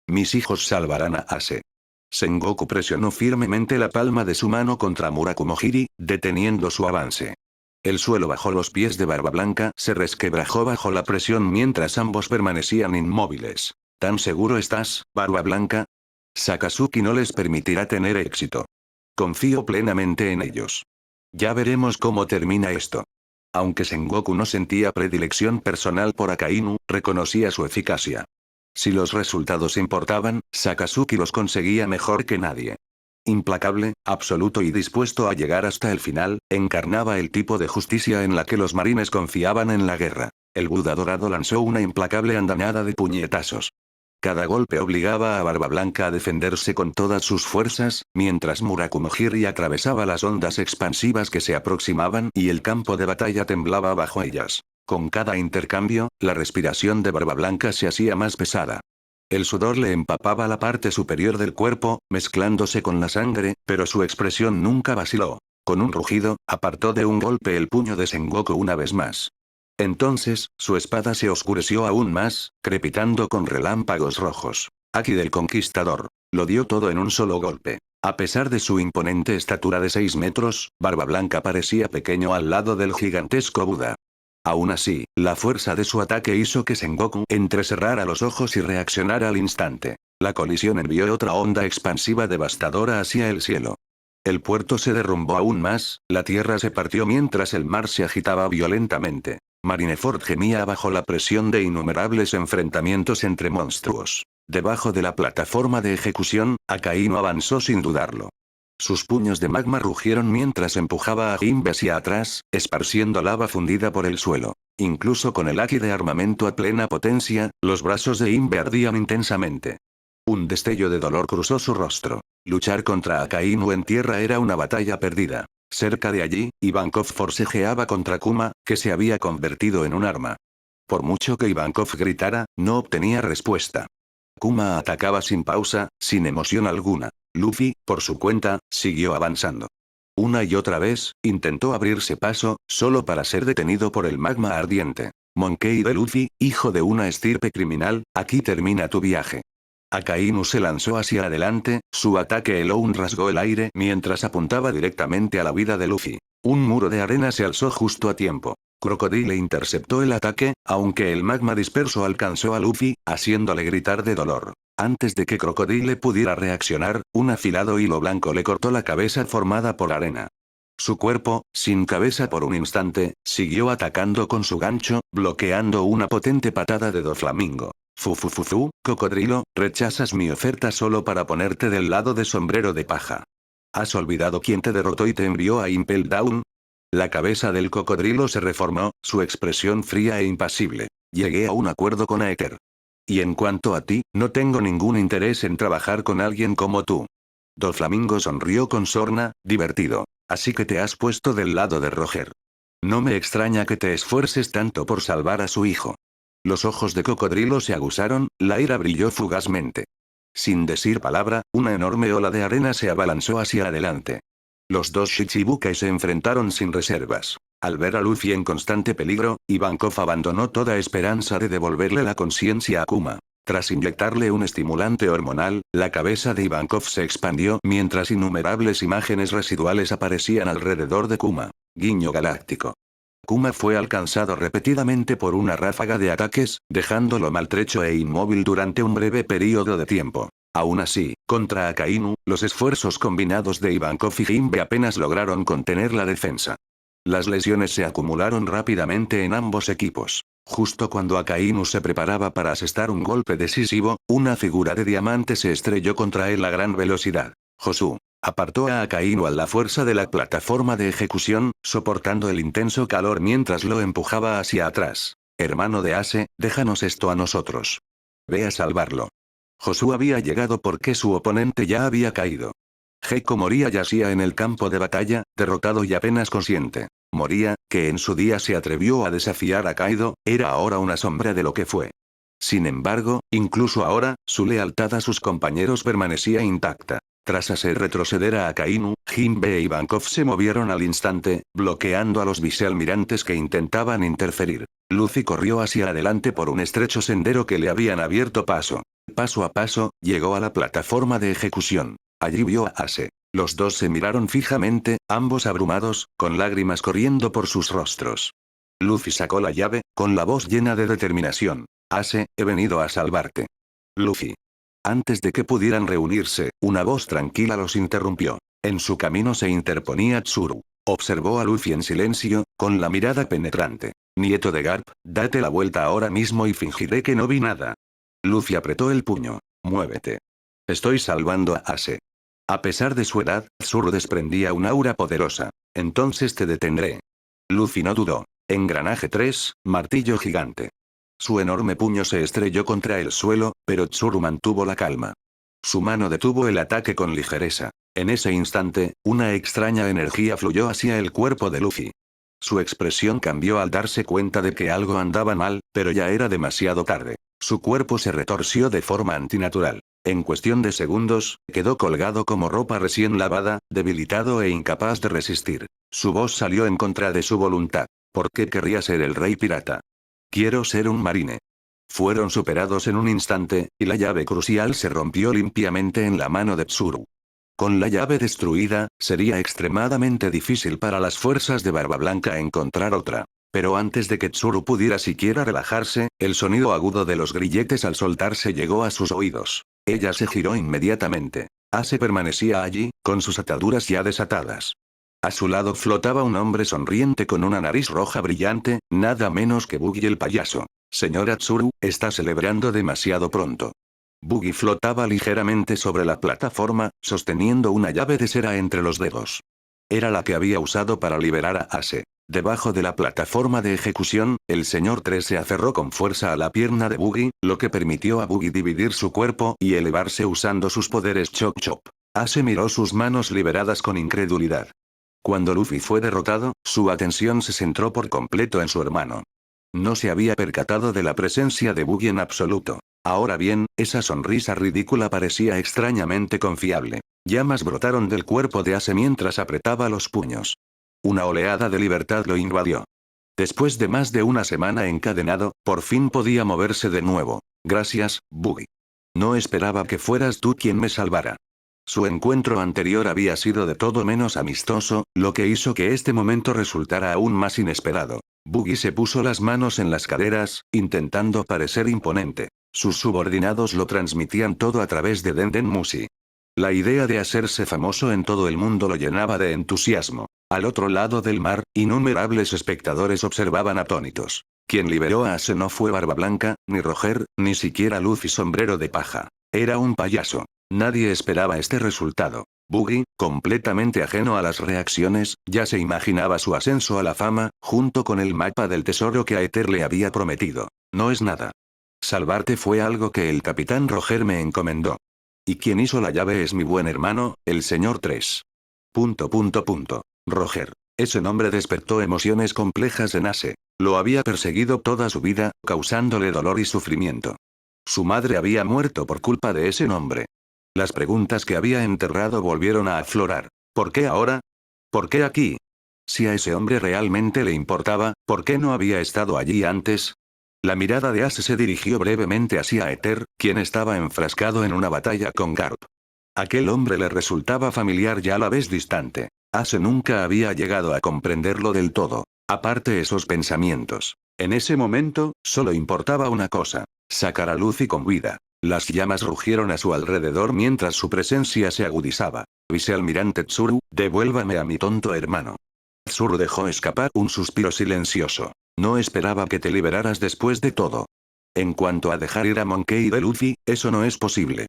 Mis hijos salvarán a Ase. Sengoku presionó firmemente la palma de su mano contra Murakumojiri, deteniendo su avance. El suelo bajo los pies de Barba Blanca se resquebrajó bajo la presión mientras ambos permanecían inmóviles. ¿Tan seguro estás, Barba Blanca? Sakazuki no les permitirá tener éxito. Confío plenamente en ellos. Ya veremos cómo termina esto. Aunque Sengoku no sentía predilección personal por Akainu, reconocía su eficacia. Si los resultados importaban, Sakazuki los conseguía mejor que nadie. Implacable, absoluto y dispuesto a llegar hasta el final, encarnaba el tipo de justicia en la que los marines confiaban en la guerra. El Buda dorado lanzó una implacable andanada de puñetazos. Cada golpe obligaba a Barba Blanca a defenderse con todas sus fuerzas, mientras Murakumojiri atravesaba las ondas expansivas que se aproximaban y el campo de batalla temblaba bajo ellas. Con cada intercambio, la respiración de Barba Blanca se hacía más pesada. El sudor le empapaba la parte superior del cuerpo, mezclándose con la sangre, pero su expresión nunca vaciló. Con un rugido, apartó de un golpe el puño de Sengoku una vez más. Entonces, su espada se oscureció aún más, crepitando con relámpagos rojos. Aki del Conquistador. Lo dio todo en un solo golpe. A pesar de su imponente estatura de 6 metros, Barba Blanca parecía pequeño al lado del gigantesco Buda. Aún así, la fuerza de su ataque hizo que Sengoku entrecerrara los ojos y reaccionara al instante. La colisión envió otra onda expansiva devastadora hacia el cielo. El puerto se derrumbó aún más, la tierra se partió mientras el mar se agitaba violentamente. Marineford gemía bajo la presión de innumerables enfrentamientos entre monstruos. Debajo de la plataforma de ejecución, Akainu avanzó sin dudarlo. Sus puños de magma rugieron mientras empujaba a Jinbe hacia atrás, esparciendo lava fundida por el suelo. Incluso con el Aki de armamento a plena potencia, los brazos de Jinbe ardían intensamente. Un destello de dolor cruzó su rostro. Luchar contra Akainu en tierra era una batalla perdida. Cerca de allí, Ivankov forcejeaba contra Kuma, que se había convertido en un arma. Por mucho que Ivankov gritara, no obtenía respuesta. Kuma atacaba sin pausa, sin emoción alguna. Luffy, por su cuenta, siguió avanzando. Una y otra vez, intentó abrirse paso, solo para ser detenido por el magma ardiente. Monkey D. Luffy, hijo de una estirpe criminal, aquí termina tu viaje. Akainu se lanzó hacia adelante, su ataque Elone rasgó el aire mientras apuntaba directamente a la vida de Luffy. Un muro de arena se alzó justo a tiempo. Crocodile interceptó el ataque, aunque el magma disperso alcanzó a Luffy, haciéndole gritar de dolor. Antes de que Crocodile pudiera reaccionar, un afilado hilo blanco le cortó la cabeza formada por arena. Su cuerpo, sin cabeza por un instante, siguió atacando con su gancho, bloqueando una potente patada de Doflamingo. Fufufufu, cocodrilo, rechazas mi oferta solo para ponerte del lado de sombrero de paja. ¿Has olvidado quién te derrotó y te envió a Impel Down? La cabeza del cocodrilo se reformó, su expresión fría e impasible. Llegué a un acuerdo con Aether. Y en cuanto a ti, no tengo ningún interés en trabajar con alguien como tú. Doflamingo sonrió con sorna, divertido. Así que te has puesto del lado de Roger. No me extraña que te esfuerces tanto por salvar a su hijo. Los ojos de cocodrilo se aguzaron, la ira brilló fugazmente. Sin decir palabra, una enorme ola de arena se abalanzó hacia adelante. Los dos Shichibukai se enfrentaron sin reservas. Al ver a Luffy en constante peligro, Ivankov abandonó toda esperanza de devolverle la conciencia a Kuma. Tras inyectarle un estimulante hormonal, la cabeza de Ivankov se expandió mientras innumerables imágenes residuales aparecían alrededor de Kuma. Guiño galáctico. Kuma fue alcanzado repetidamente por una ráfaga de ataques, dejándolo maltrecho e inmóvil durante un breve período de tiempo. Aún así, contra Akainu, los esfuerzos combinados de Ivankov y Jinbe apenas lograron contener la defensa. Las lesiones se acumularon rápidamente en ambos equipos. Justo cuando Akainu se preparaba para asestar un golpe decisivo, una figura de diamante se estrelló contra él a gran velocidad. Josu apartó a Akainu a la fuerza de la plataforma de ejecución, soportando el intenso calor mientras lo empujaba hacia atrás. Hermano de Ace, déjanos esto a nosotros. Ve a salvarlo. Josu había llegado porque su oponente ya había caído. Heiko Moria yacía en el campo de batalla, derrotado y apenas consciente. Moria, que en su día se atrevió a desafiar a Kaido, era ahora una sombra de lo que fue. Sin embargo, incluso ahora, su lealtad a sus compañeros permanecía intacta. Tras hacer retroceder a Akainu, Jinbe e Ivankov se movieron al instante, bloqueando a los vicealmirantes que intentaban interferir. Luffy corrió hacia adelante por un estrecho sendero que le habían abierto paso. Paso a paso, llegó a la plataforma de ejecución. Allí vio a Ace. Los dos se miraron fijamente, ambos abrumados, con lágrimas corriendo por sus rostros. Luffy sacó la llave, con la voz llena de determinación. Ace, he venido a salvarte. Luffy. Antes de que pudieran reunirse, una voz tranquila los interrumpió. En su camino se interponía Tsuru. Observó a Luffy en silencio, con la mirada penetrante. Nieto de Garp, date la vuelta ahora mismo y fingiré que no vi nada. Luffy apretó el puño. Muévete. Estoy salvando a Ace. A pesar de su edad, Tsuru desprendía un aura poderosa. Entonces te detendré. Luffy no dudó. Engranaje 3, martillo gigante. Su enorme puño se estrelló contra el suelo, pero Tsuru mantuvo la calma. Su mano detuvo el ataque con ligereza. En ese instante, una extraña energía fluyó hacia el cuerpo de Luffy. Su expresión cambió al darse cuenta de que algo andaba mal, pero ya era demasiado tarde. Su cuerpo se retorció de forma antinatural. En cuestión de segundos, quedó colgado como ropa recién lavada, debilitado e incapaz de resistir. Su voz salió en contra de su voluntad. ¿Por qué querría ser el rey pirata? Quiero ser un marine. Fueron superados en un instante, y la llave crucial se rompió limpiamente en la mano de Tsuru. Con la llave destruida, sería extremadamente difícil para las fuerzas de Barba Blanca encontrar otra. Pero antes de que Tsuru pudiera siquiera relajarse, el sonido agudo de los grilletes al soltarse llegó a sus oídos. Ella se giró inmediatamente. Ace permanecía allí, con sus ataduras ya desatadas. A su lado flotaba un hombre sonriente con una nariz roja brillante, nada menos que Buggy el payaso. Señora Tsuru, está celebrando demasiado pronto. Buggy flotaba ligeramente sobre la plataforma, sosteniendo una llave de cera entre los dedos. Era la que había usado para liberar a Ace. Debajo de la plataforma de ejecución, el señor 3 se aferró con fuerza a la pierna de Buggy, lo que permitió a Buggy dividir su cuerpo y elevarse usando sus poderes Chop Chop. Ace miró sus manos liberadas con incredulidad. Cuando Luffy fue derrotado, su atención se centró por completo en su hermano. No se había percatado de la presencia de Buggy en absoluto. Ahora bien, esa sonrisa ridícula parecía extrañamente confiable. Llamas brotaron del cuerpo de Ace mientras apretaba los puños. Una oleada de libertad lo invadió. Después de más de una semana encadenado, por fin podía moverse de nuevo. Gracias, Buggy. No esperaba que fueras tú quien me salvara. Su encuentro anterior había sido de todo menos amistoso, lo que hizo que este momento resultara aún más inesperado. Buggy se puso las manos en las caderas, intentando parecer imponente. Sus subordinados lo transmitían todo a través de Denden Mushi. La idea de hacerse famoso en todo el mundo lo llenaba de entusiasmo. Al otro lado del mar, innumerables espectadores observaban atónitos. Quien liberó a Ace no fue Barba Blanca, ni Roger, ni siquiera Luffy Sombrero de Paja. Era un payaso. Nadie esperaba este resultado. Buggy, completamente ajeno a las reacciones, ya se imaginaba su ascenso a la fama, junto con el mapa del tesoro que Aether le había prometido. No es nada. Salvarte fue algo que el capitán Roger me encomendó. Y quien hizo la llave es mi buen hermano, el señor 3. Roger. Ese nombre despertó emociones complejas en Ace. Lo había perseguido toda su vida, causándole dolor y sufrimiento. Su madre había muerto por culpa de ese nombre. Las preguntas que había enterrado volvieron a aflorar. ¿Por qué ahora? ¿Por qué aquí? Si a ese hombre realmente le importaba, ¿por qué no había estado allí antes? La mirada de Ace se dirigió brevemente hacia Aether, quien estaba enfrascado en una batalla con Garp. Aquel hombre le resultaba familiar y a la vez distante. Ace nunca había llegado a comprenderlo del todo. Aparte esos pensamientos. En ese momento, solo importaba una cosa: sacar a Luffy con vida. Las llamas rugieron a su alrededor mientras su presencia se agudizaba. Vicealmirante Tsuru, devuélvame a mi tonto hermano. Tsuru dejó escapar un suspiro silencioso. No esperaba que te liberaras después de todo. En cuanto a dejar ir a Monkey de Luffy, eso no es posible.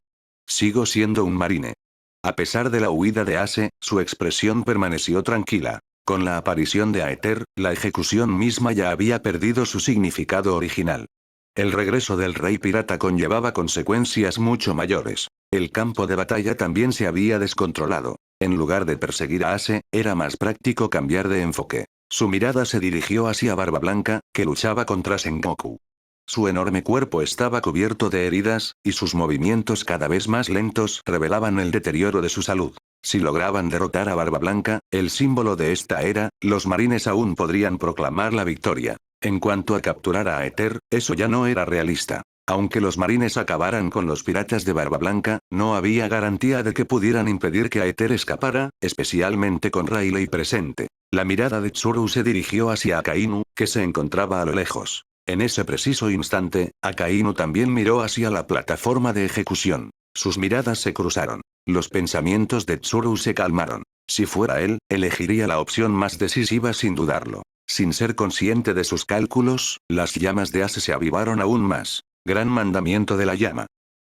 Sigo siendo un marine. A pesar de la huida de Ace, su expresión permaneció tranquila. Con la aparición de Aether, la ejecución misma ya había perdido su significado original. El regreso del rey pirata conllevaba consecuencias mucho mayores. El campo de batalla también se había descontrolado. En lugar de perseguir a Ace, era más práctico cambiar de enfoque. Su mirada se dirigió hacia Barba Blanca, que luchaba contra Sengoku. Su enorme cuerpo estaba cubierto de heridas, y sus movimientos cada vez más lentos revelaban el deterioro de su salud. Si lograban derrotar a Barba Blanca, el símbolo de esta era, los marines aún podrían proclamar la victoria. En cuanto a capturar a Aether, eso ya no era realista. Aunque los marines acabaran con los piratas de Barba Blanca, no había garantía de que pudieran impedir que Aether escapara, especialmente con Rayleigh presente. La mirada de Tsuru se dirigió hacia Akainu, que se encontraba a lo lejos. En ese preciso instante, Akainu también miró hacia la plataforma de ejecución. Sus miradas se cruzaron. Los pensamientos de Tsuru se calmaron. Si fuera él, elegiría la opción más decisiva sin dudarlo. Sin ser consciente de sus cálculos, las llamas de Ace se avivaron aún más. Gran mandamiento de la llama.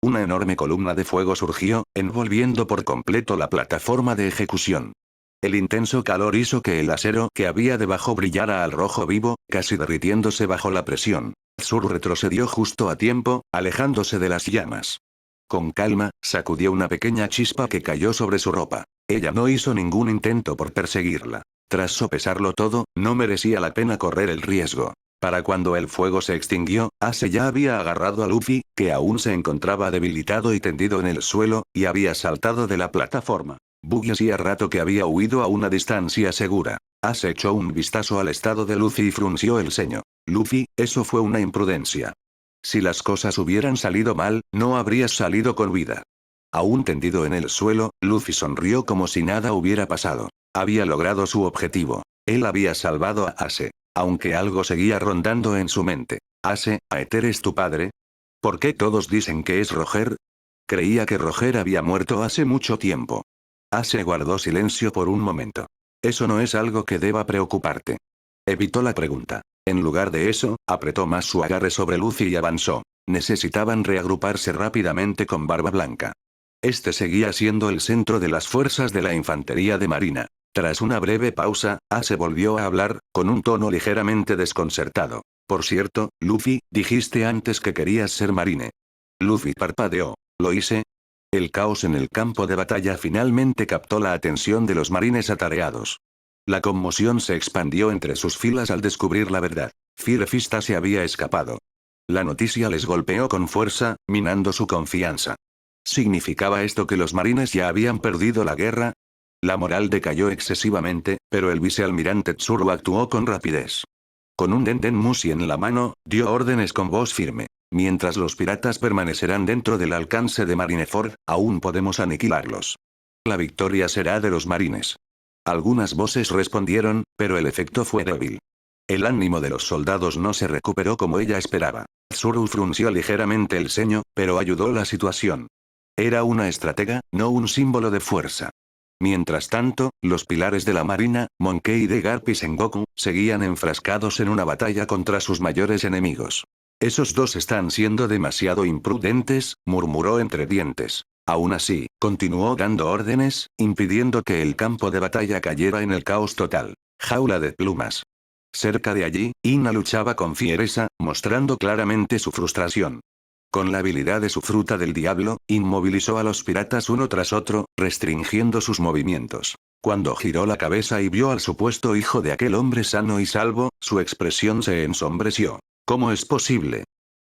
Una enorme columna de fuego surgió, envolviendo por completo la plataforma de ejecución. El intenso calor hizo que el acero que había debajo brillara al rojo vivo, casi derritiéndose bajo la presión. Tsuru retrocedió justo a tiempo, alejándose de las llamas. Con calma, sacudió una pequeña chispa que cayó sobre su ropa. Ella no hizo ningún intento por perseguirla. Tras sopesarlo todo, no merecía la pena correr el riesgo. Para cuando el fuego se extinguió, Ace ya había agarrado a Luffy, que aún se encontraba debilitado y tendido en el suelo, y había saltado de la plataforma. Buggy hacía rato que había huido a una distancia segura. Ace echó un vistazo al estado de Luffy y frunció el ceño. Luffy, eso fue una imprudencia. Si las cosas hubieran salido mal, no habrías salido con vida. Aún tendido en el suelo, Luffy sonrió como si nada hubiera pasado. Había logrado su objetivo. Él había salvado a Ace. Aunque algo seguía rondando en su mente. Ace, ¿Aether es tu padre? ¿Por qué todos dicen que es Roger? Creía que Roger había muerto hace mucho tiempo. Ace guardó silencio por un momento. Eso no es algo que deba preocuparte. Evitó la pregunta. En lugar de eso, apretó más su agarre sobre Luffy y avanzó. Necesitaban reagruparse rápidamente con Barba Blanca. Este seguía siendo el centro de las fuerzas de la infantería de marina. Tras una breve pausa, Ace volvió a hablar, con un tono ligeramente desconcertado. Por cierto, Luffy, dijiste antes que querías ser marine. Luffy parpadeó. ¿Lo hice? El caos en el campo de batalla finalmente captó la atención de los marines atareados. La conmoción se expandió entre sus filas al descubrir la verdad. Firefista se había escapado. La noticia les golpeó con fuerza, minando su confianza. ¿Significaba esto que los marines ya habían perdido la guerra? La moral decayó excesivamente, pero el vicealmirante Tsuru actuó con rapidez. Con un Denden Mushi en la mano, dio órdenes con voz firme. Mientras los piratas permanecerán dentro del alcance de Marineford, aún podemos aniquilarlos. La victoria será de los marines. Algunas voces respondieron, pero el efecto fue débil. El ánimo de los soldados no se recuperó como ella esperaba. Tsuru frunció ligeramente el ceño, pero ayudó la situación. Era una estratega, no un símbolo de fuerza. Mientras tanto, los pilares de la marina, Monkey D. Garp y Sengoku, seguían enfrascados en una batalla contra sus mayores enemigos. Esos dos están siendo demasiado imprudentes, murmuró entre dientes. Aún así, continuó dando órdenes, impidiendo que el campo de batalla cayera en el caos total. Jaula de plumas. Cerca de allí, Ina luchaba con fiereza, mostrando claramente su frustración. Con la habilidad de su fruta del diablo, inmovilizó a los piratas uno tras otro, restringiendo sus movimientos. Cuando giró la cabeza y vio al supuesto hijo de aquel hombre sano y salvo, su expresión se ensombreció. ¿Cómo es posible?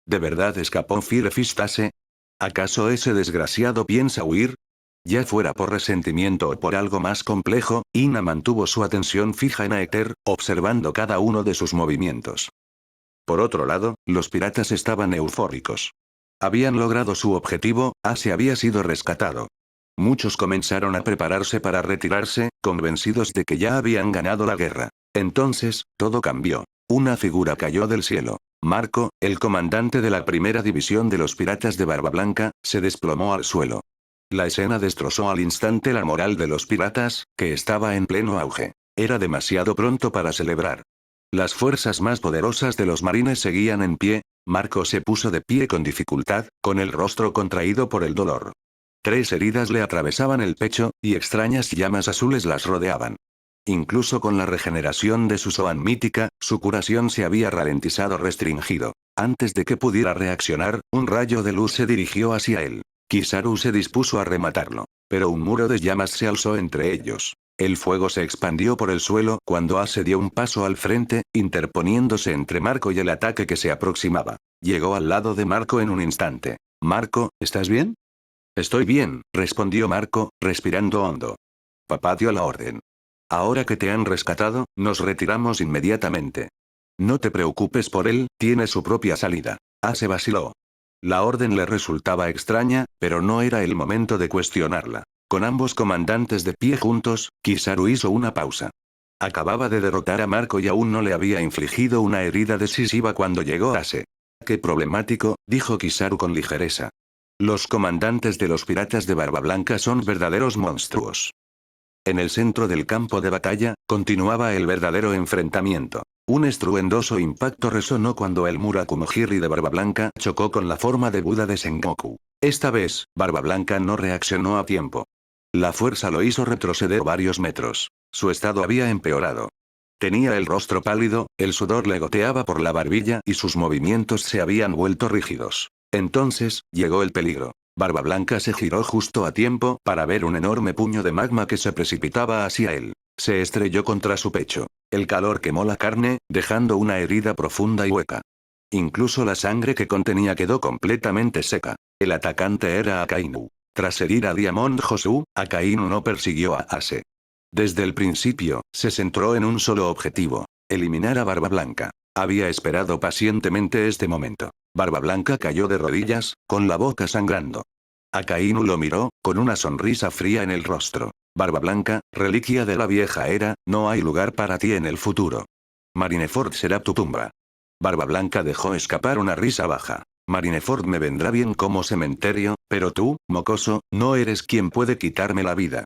¿De verdad escapó Firefistase? ¿Acaso ese desgraciado piensa huir? Ya fuera por resentimiento o por algo más complejo, Ina mantuvo su atención fija en Aether, observando cada uno de sus movimientos. Por otro lado, los piratas estaban eufóricos. Habían logrado su objetivo, Ace había sido rescatado. Muchos comenzaron a prepararse para retirarse, convencidos de que ya habían ganado la guerra. Entonces, todo cambió. Una figura cayó del cielo. Marco, el comandante de la primera división de los piratas de Barba Blanca, se desplomó al suelo. La escena destrozó al instante la moral de los piratas, que estaba en pleno auge. Era demasiado pronto para celebrar. Las fuerzas más poderosas de los marines seguían en pie. Marco se puso de pie con dificultad, con el rostro contraído por el dolor. 3 heridas le atravesaban el pecho, y extrañas llamas azules las rodeaban. Incluso con la regeneración de su Zoan mítica, su curación se había restringido. Antes de que pudiera reaccionar, un rayo de luz se dirigió hacia él. Kizaru se dispuso a rematarlo. Pero un muro de llamas se alzó entre ellos. El fuego se expandió por el suelo cuando Ace dio un paso al frente, interponiéndose entre Marco y el ataque que se aproximaba. Llegó al lado de Marco en un instante. «Marco, ¿estás bien?» «Estoy bien», respondió Marco, respirando hondo. «Papá dio la orden. Ahora que te han rescatado, nos retiramos inmediatamente. No te preocupes por él, tiene su propia salida». Ace vaciló. La orden le resultaba extraña, pero no era el momento de cuestionarla. Con ambos comandantes de pie juntos, Kizaru hizo una pausa. Acababa de derrotar a Marco y aún no le había infligido una herida decisiva cuando llegó Ace. «Qué problemático», dijo Kizaru con ligereza. «Los comandantes de los piratas de Barba Blanca son verdaderos monstruos». En el centro del campo de batalla, continuaba el verdadero enfrentamiento. Un estruendoso impacto resonó cuando el Murakumo-Hiri de Barba Blanca chocó con la forma de Buda de Sengoku. Esta vez, Barba Blanca no reaccionó a tiempo. La fuerza lo hizo retroceder varios metros. Su estado había empeorado. Tenía el rostro pálido, el sudor le goteaba por la barbilla y sus movimientos se habían vuelto rígidos. Entonces, llegó el peligro. Barba Blanca se giró justo a tiempo para ver un enorme puño de magma que se precipitaba hacia él. Se estrelló contra su pecho. El calor quemó la carne, dejando una herida profunda y hueca. Incluso la sangre que contenía quedó completamente seca. El atacante era Akainu. Tras herir a Diamond Josu, Akainu no persiguió a Ace. Desde el principio, se centró en un solo objetivo: eliminar a Barba Blanca. Había esperado pacientemente este momento. Barba Blanca cayó de rodillas, con la boca sangrando. Akainu lo miró, con una sonrisa fría en el rostro. «Barba Blanca, reliquia de la vieja era, no hay lugar para ti en el futuro. Marineford será tu tumba». Barba Blanca dejó escapar una risa baja. «Marineford me vendrá bien como cementerio, pero tú, mocoso, no eres quien puede quitarme la vida».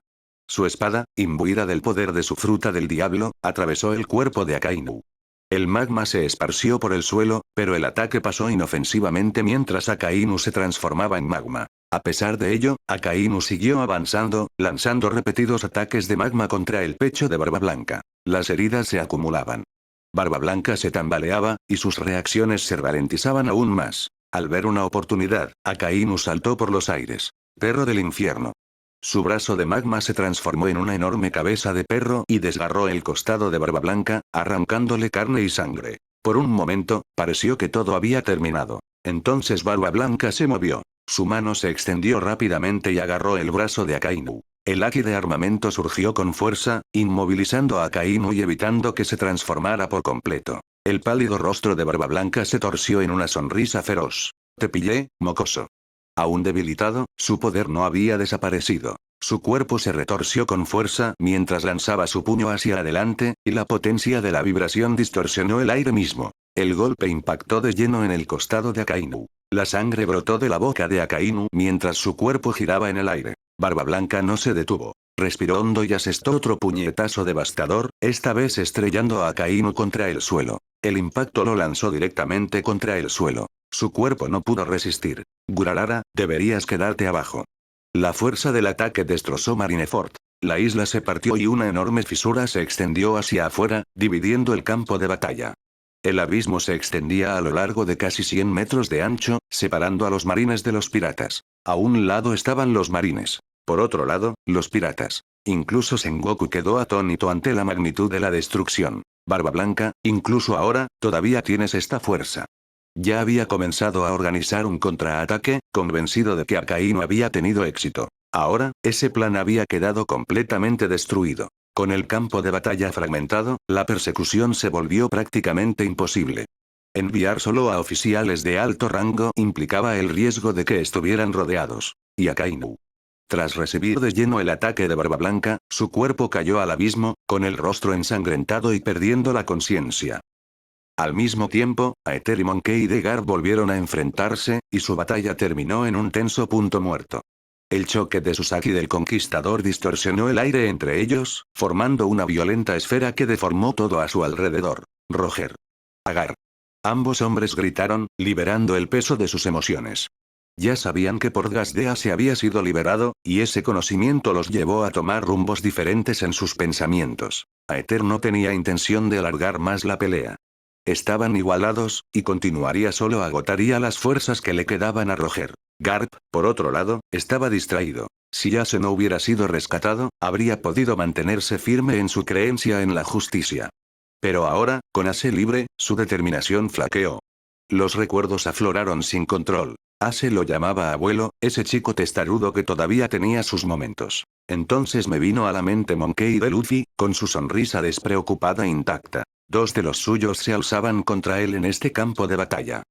Su espada, imbuida del poder de su fruta del diablo, atravesó el cuerpo de Akainu. El magma se esparció por el suelo, pero el ataque pasó inofensivamente mientras Akainu se transformaba en magma. A pesar de ello, Akainu siguió avanzando, lanzando repetidos ataques de magma contra el pecho de Barba Blanca. Las heridas se acumulaban. Barba Blanca se tambaleaba, y sus reacciones se ralentizaban aún más. Al ver una oportunidad, Akainu saltó por los aires. «Perro del infierno». Su brazo de magma se transformó en una enorme cabeza de perro y desgarró el costado de Barba Blanca, arrancándole carne y sangre. Por un momento, pareció que todo había terminado. Entonces Barba Blanca se movió. Su mano se extendió rápidamente y agarró el brazo de Akainu. El haki de armamento surgió con fuerza, inmovilizando a Akainu y evitando que se transformara por completo. El pálido rostro de Barba Blanca se torció en una sonrisa feroz. «Te pillé, mocoso». Aún debilitado, su poder no había desaparecido. Su cuerpo se retorció con fuerza mientras lanzaba su puño hacia adelante, y la potencia de la vibración distorsionó el aire mismo. El golpe impactó de lleno en el costado de Akainu. La sangre brotó de la boca de Akainu mientras su cuerpo giraba en el aire. Barba Blanca no se detuvo. Respiró hondo y asestó otro puñetazo devastador, esta vez estrellando a Akainu contra el suelo. El impacto lo lanzó directamente contra el suelo. Su cuerpo no pudo resistir. «Gurarara, deberías quedarte abajo». La fuerza del ataque destrozó Marineford. La isla se partió y una enorme fisura se extendió hacia afuera, dividiendo el campo de batalla. El abismo se extendía a lo largo de casi 100 metros de ancho, separando a los marines de los piratas. A un lado estaban los marines. Por otro lado, los piratas. Incluso Sengoku quedó atónito ante la magnitud de la destrucción. Barba Blanca, incluso ahora, todavía tienes esta fuerza. Ya había comenzado a organizar un contraataque, convencido de que Akainu había tenido éxito. Ahora, ese plan había quedado completamente destruido. Con el campo de batalla fragmentado, la persecución se volvió prácticamente imposible. Enviar solo a oficiales de alto rango implicaba el riesgo de que estuvieran rodeados. Y Akainu. Tras recibir de lleno el ataque de Barba Blanca, su cuerpo cayó al abismo, con el rostro ensangrentado y perdiendo la conciencia. Al mismo tiempo, Aether y Monkey D. Garp volvieron a enfrentarse, y su batalla terminó en un tenso punto muerto. El choque de Susaki del Conquistador distorsionó el aire entre ellos, formando una violenta esfera que deformó todo a su alrededor. Roger. Agar. Ambos hombres gritaron, liberando el peso de sus emociones. Ya sabían que Portgas se había sido liberado, y ese conocimiento los llevó a tomar rumbos diferentes en sus pensamientos. Aether no tenía intención de alargar más la pelea. Estaban igualados, y continuaría solo agotaría las fuerzas que le quedaban a Roger. Garp, por otro lado, estaba distraído. Si Yase no hubiera sido rescatado, habría podido mantenerse firme en su creencia en la justicia. Pero ahora, con Ace libre, su determinación flaqueó. Los recuerdos afloraron sin control. Ace lo llamaba abuelo, ese chico testarudo que todavía tenía sus momentos. Entonces me vino a la mente Monkey D. Luffy, con su sonrisa despreocupada intacta. Dos de los suyos se alzaban contra él en este campo de batalla.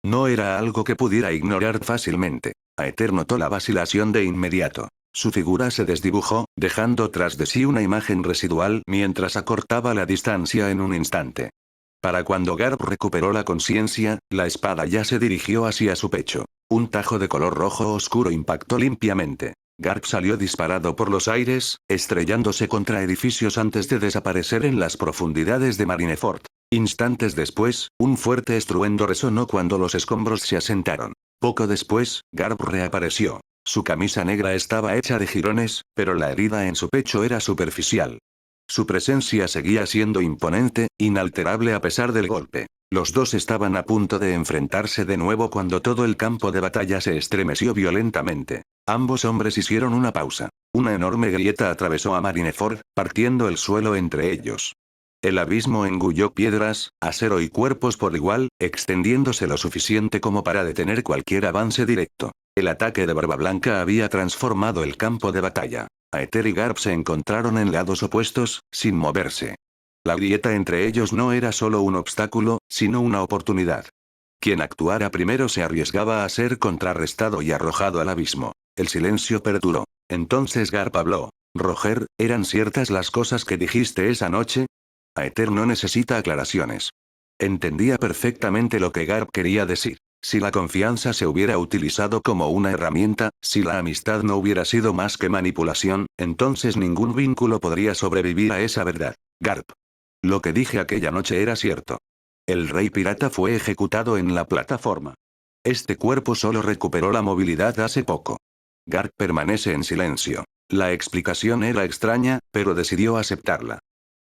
No era algo que pudiera ignorar fácilmente. Aether notó la vacilación de inmediato. Su figura se desdibujó, dejando tras de sí una imagen residual mientras acortaba la distancia en un instante. Para cuando Garp recuperó la conciencia, la espada ya se dirigió hacia su pecho. Un tajo de color rojo oscuro impactó limpiamente. Garp salió disparado por los aires, estrellándose contra edificios antes de desaparecer en las profundidades de Marineford. Instantes después, un fuerte estruendo resonó cuando los escombros se asentaron. Poco después, Garp reapareció. Su camisa negra estaba hecha de jirones, pero la herida en su pecho era superficial. Su presencia seguía siendo imponente, inalterable a pesar del golpe. Los dos estaban a punto de enfrentarse de nuevo cuando todo el campo de batalla se estremeció violentamente. Ambos hombres hicieron una pausa. Una enorme grieta atravesó a Marineford, partiendo el suelo entre ellos. El abismo engulló piedras, acero y cuerpos por igual, extendiéndose lo suficiente como para detener cualquier avance directo. El ataque de Barba Blanca había transformado el campo de batalla. Aether y Garp se encontraron en lados opuestos, sin moverse. La grieta entre ellos no era solo un obstáculo, sino una oportunidad. Quien actuara primero se arriesgaba a ser contrarrestado y arrojado al abismo. El silencio perduró. Entonces Garp habló. Roger, ¿eran ciertas las cosas que dijiste esa noche? Aether no necesita aclaraciones. Entendía perfectamente lo que Garp quería decir. Si la confianza se hubiera utilizado como una herramienta, si la amistad no hubiera sido más que manipulación, entonces ningún vínculo podría sobrevivir a esa verdad. Garp. Lo que dije aquella noche era cierto. El rey pirata fue ejecutado en la plataforma. Este cuerpo solo recuperó la movilidad hace poco. Garp permanece en silencio. La explicación era extraña, pero decidió aceptarla.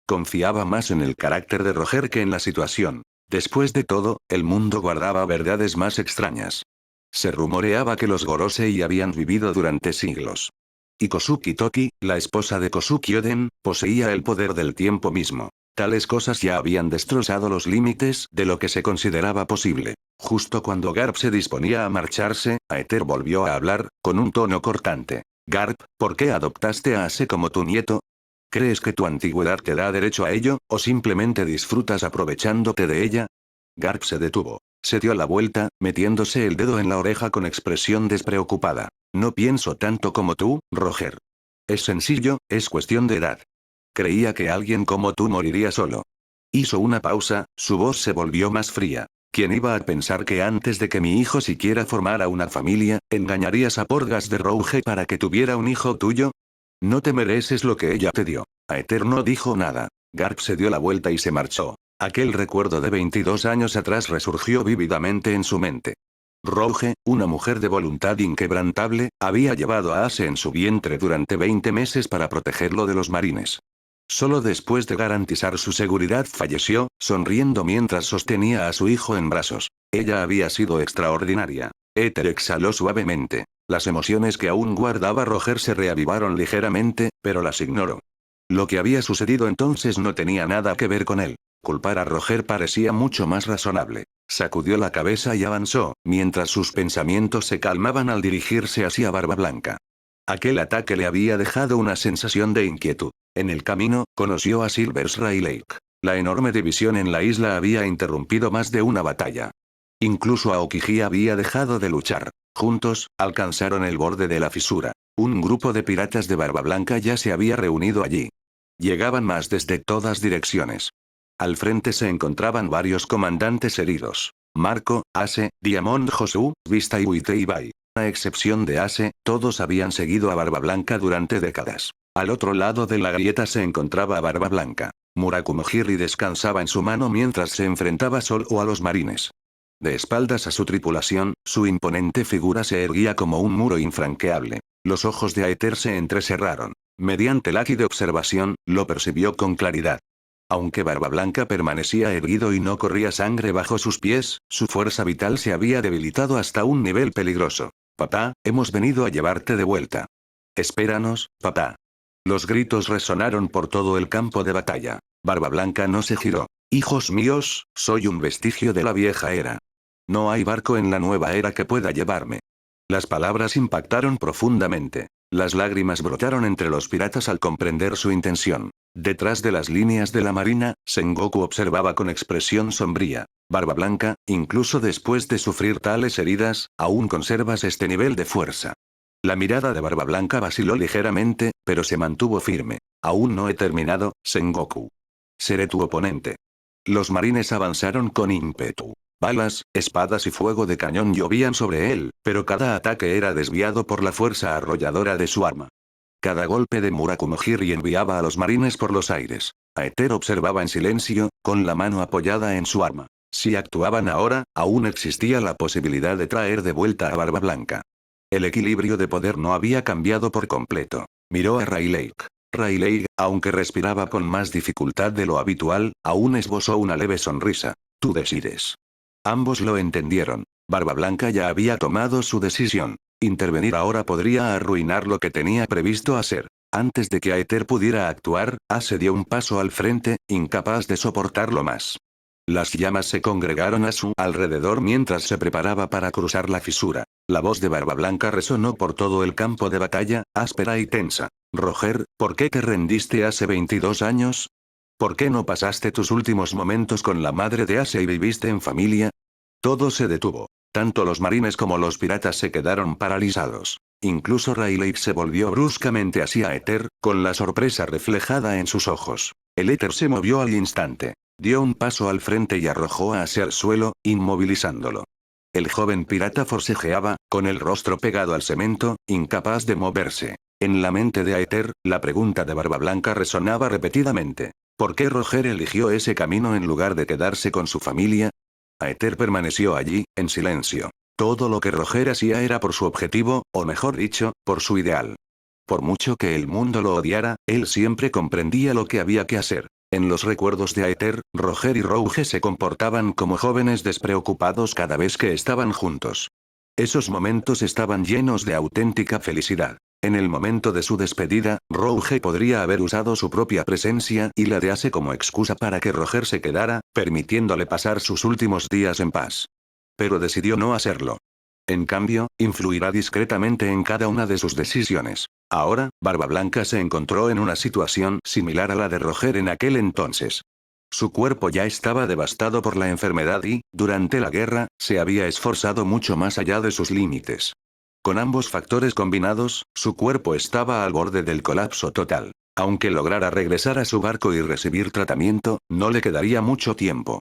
Confiaba más en el carácter de Roger que en la situación. Después de todo, el mundo guardaba verdades más extrañas. Se rumoreaba que los Gorosei habían vivido durante siglos. Y Kosuki Toki, la esposa de Kosuki Oden, poseía el poder del tiempo mismo. Tales cosas ya habían destrozado los límites de lo que se consideraba posible. Justo cuando Garp se disponía a marcharse, Aether volvió a hablar, con un tono cortante. Garp, ¿por qué adoptaste a Ace como tu nieto? ¿Crees que tu antigüedad te da derecho a ello, o simplemente disfrutas aprovechándote de ella? Garp se detuvo. Se dio la vuelta, metiéndose el dedo en la oreja con expresión despreocupada. No pienso tanto como tú, Roger. Es sencillo, es cuestión de edad. Creía que alguien como tú moriría solo. Hizo una pausa, su voz se volvió más fría. ¿Quién iba a pensar que antes de que mi hijo siquiera formara una familia, engañarías a Portgas de Rouge para que tuviera un hijo tuyo? No te mereces lo que ella te dio. Aether no dijo nada. Garp se dio la vuelta y se marchó. Aquel recuerdo de 22 años atrás resurgió vívidamente en su mente. Rouge, una mujer de voluntad inquebrantable, había llevado a Ace en su vientre durante 20 meses para protegerlo de los marines. Solo después de garantizar su seguridad falleció, sonriendo mientras sostenía a su hijo en brazos. Ella había sido extraordinaria. Éter exhaló suavemente. Las emociones que aún guardaba Roger se reavivaron ligeramente, pero las ignoró. Lo que había sucedido entonces no tenía nada que ver con él. Culpar a Roger parecía mucho más razonable. Sacudió la cabeza y avanzó, mientras sus pensamientos se calmaban al dirigirse hacia Barba Blanca. Aquel ataque le había dejado una sensación de inquietud. En el camino, conoció a Silvers Raylake. La enorme división en la isla había interrumpido más de una batalla. Incluso Aokiji había dejado de luchar. Juntos, alcanzaron el borde de la fisura. Un grupo de piratas de Barba Blanca ya se había reunido allí. Llegaban más desde todas direcciones. Al frente se encontraban varios comandantes heridos. Marco, Ace, Diamond Josu, Vista y Witeibai. A excepción de Ace, todos habían seguido a Barba Blanca durante décadas. Al otro lado de la grieta se encontraba Barba Blanca. Murakumo-Hiri descansaba en su mano mientras se enfrentaba solo a los marines. De espaldas a su tripulación, su imponente figura se erguía como un muro infranqueable. Los ojos de Aether se entrecerraron. Mediante la Ki de observación, lo percibió con claridad. Aunque Barba Blanca permanecía erguido y no corría sangre bajo sus pies, su fuerza vital se había debilitado hasta un nivel peligroso. «Papá, hemos venido a llevarte de vuelta. Espéranos, papá». Los gritos resonaron por todo el campo de batalla. Barba Blanca no se giró. «Hijos míos, soy un vestigio de la vieja era. No hay barco en la nueva era que pueda llevarme». Las palabras impactaron profundamente. Las lágrimas brotaron entre los piratas al comprender su intención. Detrás de las líneas de la marina, Sengoku observaba con expresión sombría. «Barba Blanca, incluso después de sufrir tales heridas, aún conservas este nivel de fuerza». La mirada de Barba Blanca vaciló ligeramente, pero se mantuvo firme. «Aún no he terminado, Sengoku. Seré tu oponente». Los marines avanzaron con ímpetu. Balas, espadas y fuego de cañón llovían sobre él, pero cada ataque era desviado por la fuerza arrolladora de su arma. Cada golpe de Murakumo-Hiri enviaba a los marines por los aires. Aether observaba en silencio, con la mano apoyada en su arma. Si actuaban ahora, aún existía la posibilidad de traer de vuelta a Barba Blanca. El equilibrio de poder no había cambiado por completo. Miró a Raylake. Raylake, aunque respiraba con más dificultad de lo habitual, aún esbozó una leve sonrisa. «Tú decides». Ambos lo entendieron. Barba Blanca ya había tomado su decisión. Intervenir ahora podría arruinar lo que tenía previsto hacer. Antes de que Aether pudiera actuar, Ace dio un paso al frente, incapaz de soportarlo más. Las llamas se congregaron a su alrededor mientras se preparaba para cruzar la fisura. La voz de Barba Blanca resonó por todo el campo de batalla, áspera y tensa. «Roger, ¿por qué te rendiste hace 22 años? ¿Por qué no pasaste tus últimos momentos con la madre de Ace y viviste en familia?» Todo se detuvo. Tanto los marines como los piratas se quedaron paralizados. Incluso Raylake se volvió bruscamente hacia Aether, con la sorpresa reflejada en sus ojos. El éter se movió al instante. Dio un paso al frente y arrojó a Ace al suelo, inmovilizándolo. El joven pirata forcejeaba, con el rostro pegado al cemento, incapaz de moverse. En la mente de Aether, la pregunta de Barba Blanca resonaba repetidamente. ¿Por qué Roger eligió ese camino en lugar de quedarse con su familia? Aether permaneció allí, en silencio. Todo lo que Roger hacía era por su objetivo, o mejor dicho, por su ideal. Por mucho que el mundo lo odiara, él siempre comprendía lo que había que hacer. En los recuerdos de Aether, Roger y Rouge se comportaban como jóvenes despreocupados cada vez que estaban juntos. Esos momentos estaban llenos de auténtica felicidad. En el momento de su despedida, Rouge podría haber usado su propia presencia y la de Ace como excusa para que Roger se quedara, permitiéndole pasar sus últimos días en paz. Pero decidió no hacerlo. En cambio, influirá discretamente en cada una de sus decisiones. Ahora, Barba Blanca se encontró en una situación similar a la de Roger en aquel entonces. Su cuerpo ya estaba devastado por la enfermedad y, durante la guerra, se había esforzado mucho más allá de sus límites. Con ambos factores combinados, su cuerpo estaba al borde del colapso total. Aunque lograra regresar a su barco y recibir tratamiento, no le quedaría mucho tiempo.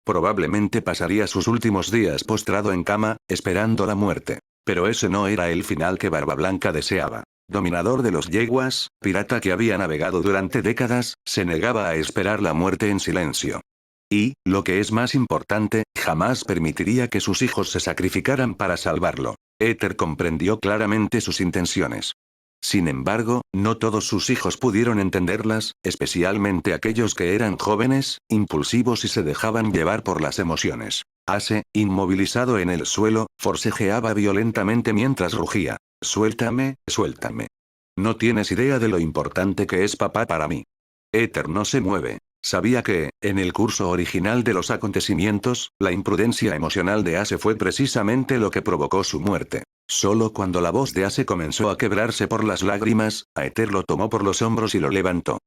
Probablemente pasaría sus últimos días postrado en cama, esperando la muerte. Pero ese no era el final que Barba Blanca deseaba. Dominador de los yeguas, pirata que había navegado durante décadas, se negaba a esperar la muerte en silencio. Y, lo que es más importante, jamás permitiría que sus hijos se sacrificaran para salvarlo. Éter comprendió claramente sus intenciones. Sin embargo, no todos sus hijos pudieron entenderlas, especialmente aquellos que eran jóvenes, impulsivos y se dejaban llevar por las emociones. Ace, inmovilizado en el suelo, forcejeaba violentamente mientras rugía. Suéltame, suéltame. No tienes idea de lo importante que es papá para mí. Éter no se mueve. Sabía que, en el curso original de los acontecimientos, la imprudencia emocional de Ace fue precisamente lo que provocó su muerte. Solo cuando la voz de Ace comenzó a quebrarse por las lágrimas, Aether lo tomó por los hombros y lo levantó.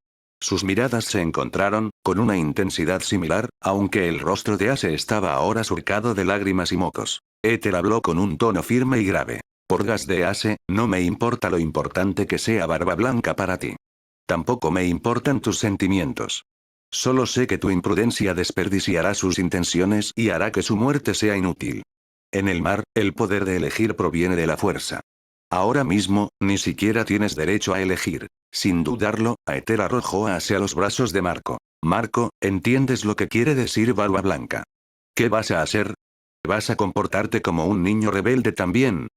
Sus miradas se encontraron, con una intensidad similar, aunque el rostro de Ace estaba ahora surcado de lágrimas y mocos. Éter habló con un tono firme y grave. Porgas de Ace, no me importa lo importante que sea Barba Blanca para ti. Tampoco me importan tus sentimientos. Solo sé que tu imprudencia desperdiciará sus intenciones y hará que su muerte sea inútil. En el mar, el poder de elegir proviene de la fuerza. Ahora mismo, ni siquiera tienes derecho a elegir. Sin dudarlo, Aether arrojó hacia los brazos de Marco. Marco, ¿entiendes lo que quiere decir Barba Blanca? ¿Qué vas a hacer? ¿Vas a comportarte como un niño rebelde también?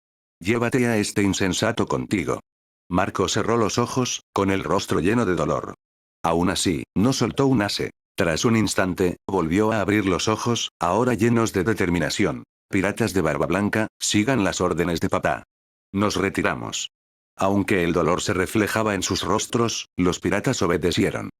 Llévate a este insensato contigo. Marco cerró los ojos, con el rostro lleno de dolor. Aún así, no soltó un ase. Tras un instante, volvió a abrir los ojos, ahora llenos de determinación. Piratas de Barba Blanca, sigan las órdenes de papá. Nos retiramos. Aunque el dolor se reflejaba en sus rostros, los piratas obedecieron.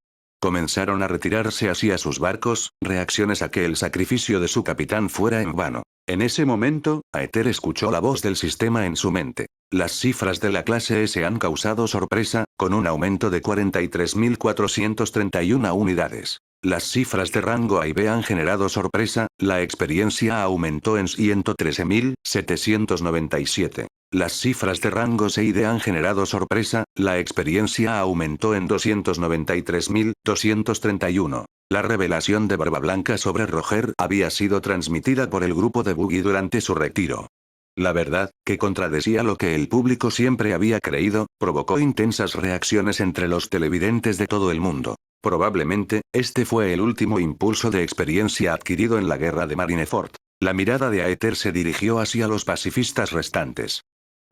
Comenzaron a retirarse hacia sus barcos, reacciones a que el sacrificio de su capitán fuera en vano. En ese momento, Aether escuchó la voz del sistema en su mente. Las cifras de la clase S han causado sorpresa, con un aumento de 43.431 unidades. Las cifras de rango A y B han generado sorpresa, la experiencia aumentó en 113.797. Las cifras de rango C y D han generado sorpresa, la experiencia aumentó en 293.231. La revelación de Barba Blanca sobre Roger había sido transmitida por el grupo de Buggy durante su retiro. La verdad, que contradecía lo que el público siempre había creído, provocó intensas reacciones entre los televidentes de todo el mundo. Probablemente, este fue el último impulso de experiencia adquirido en la guerra de Marineford. La mirada de Aether se dirigió hacia los pacifistas restantes.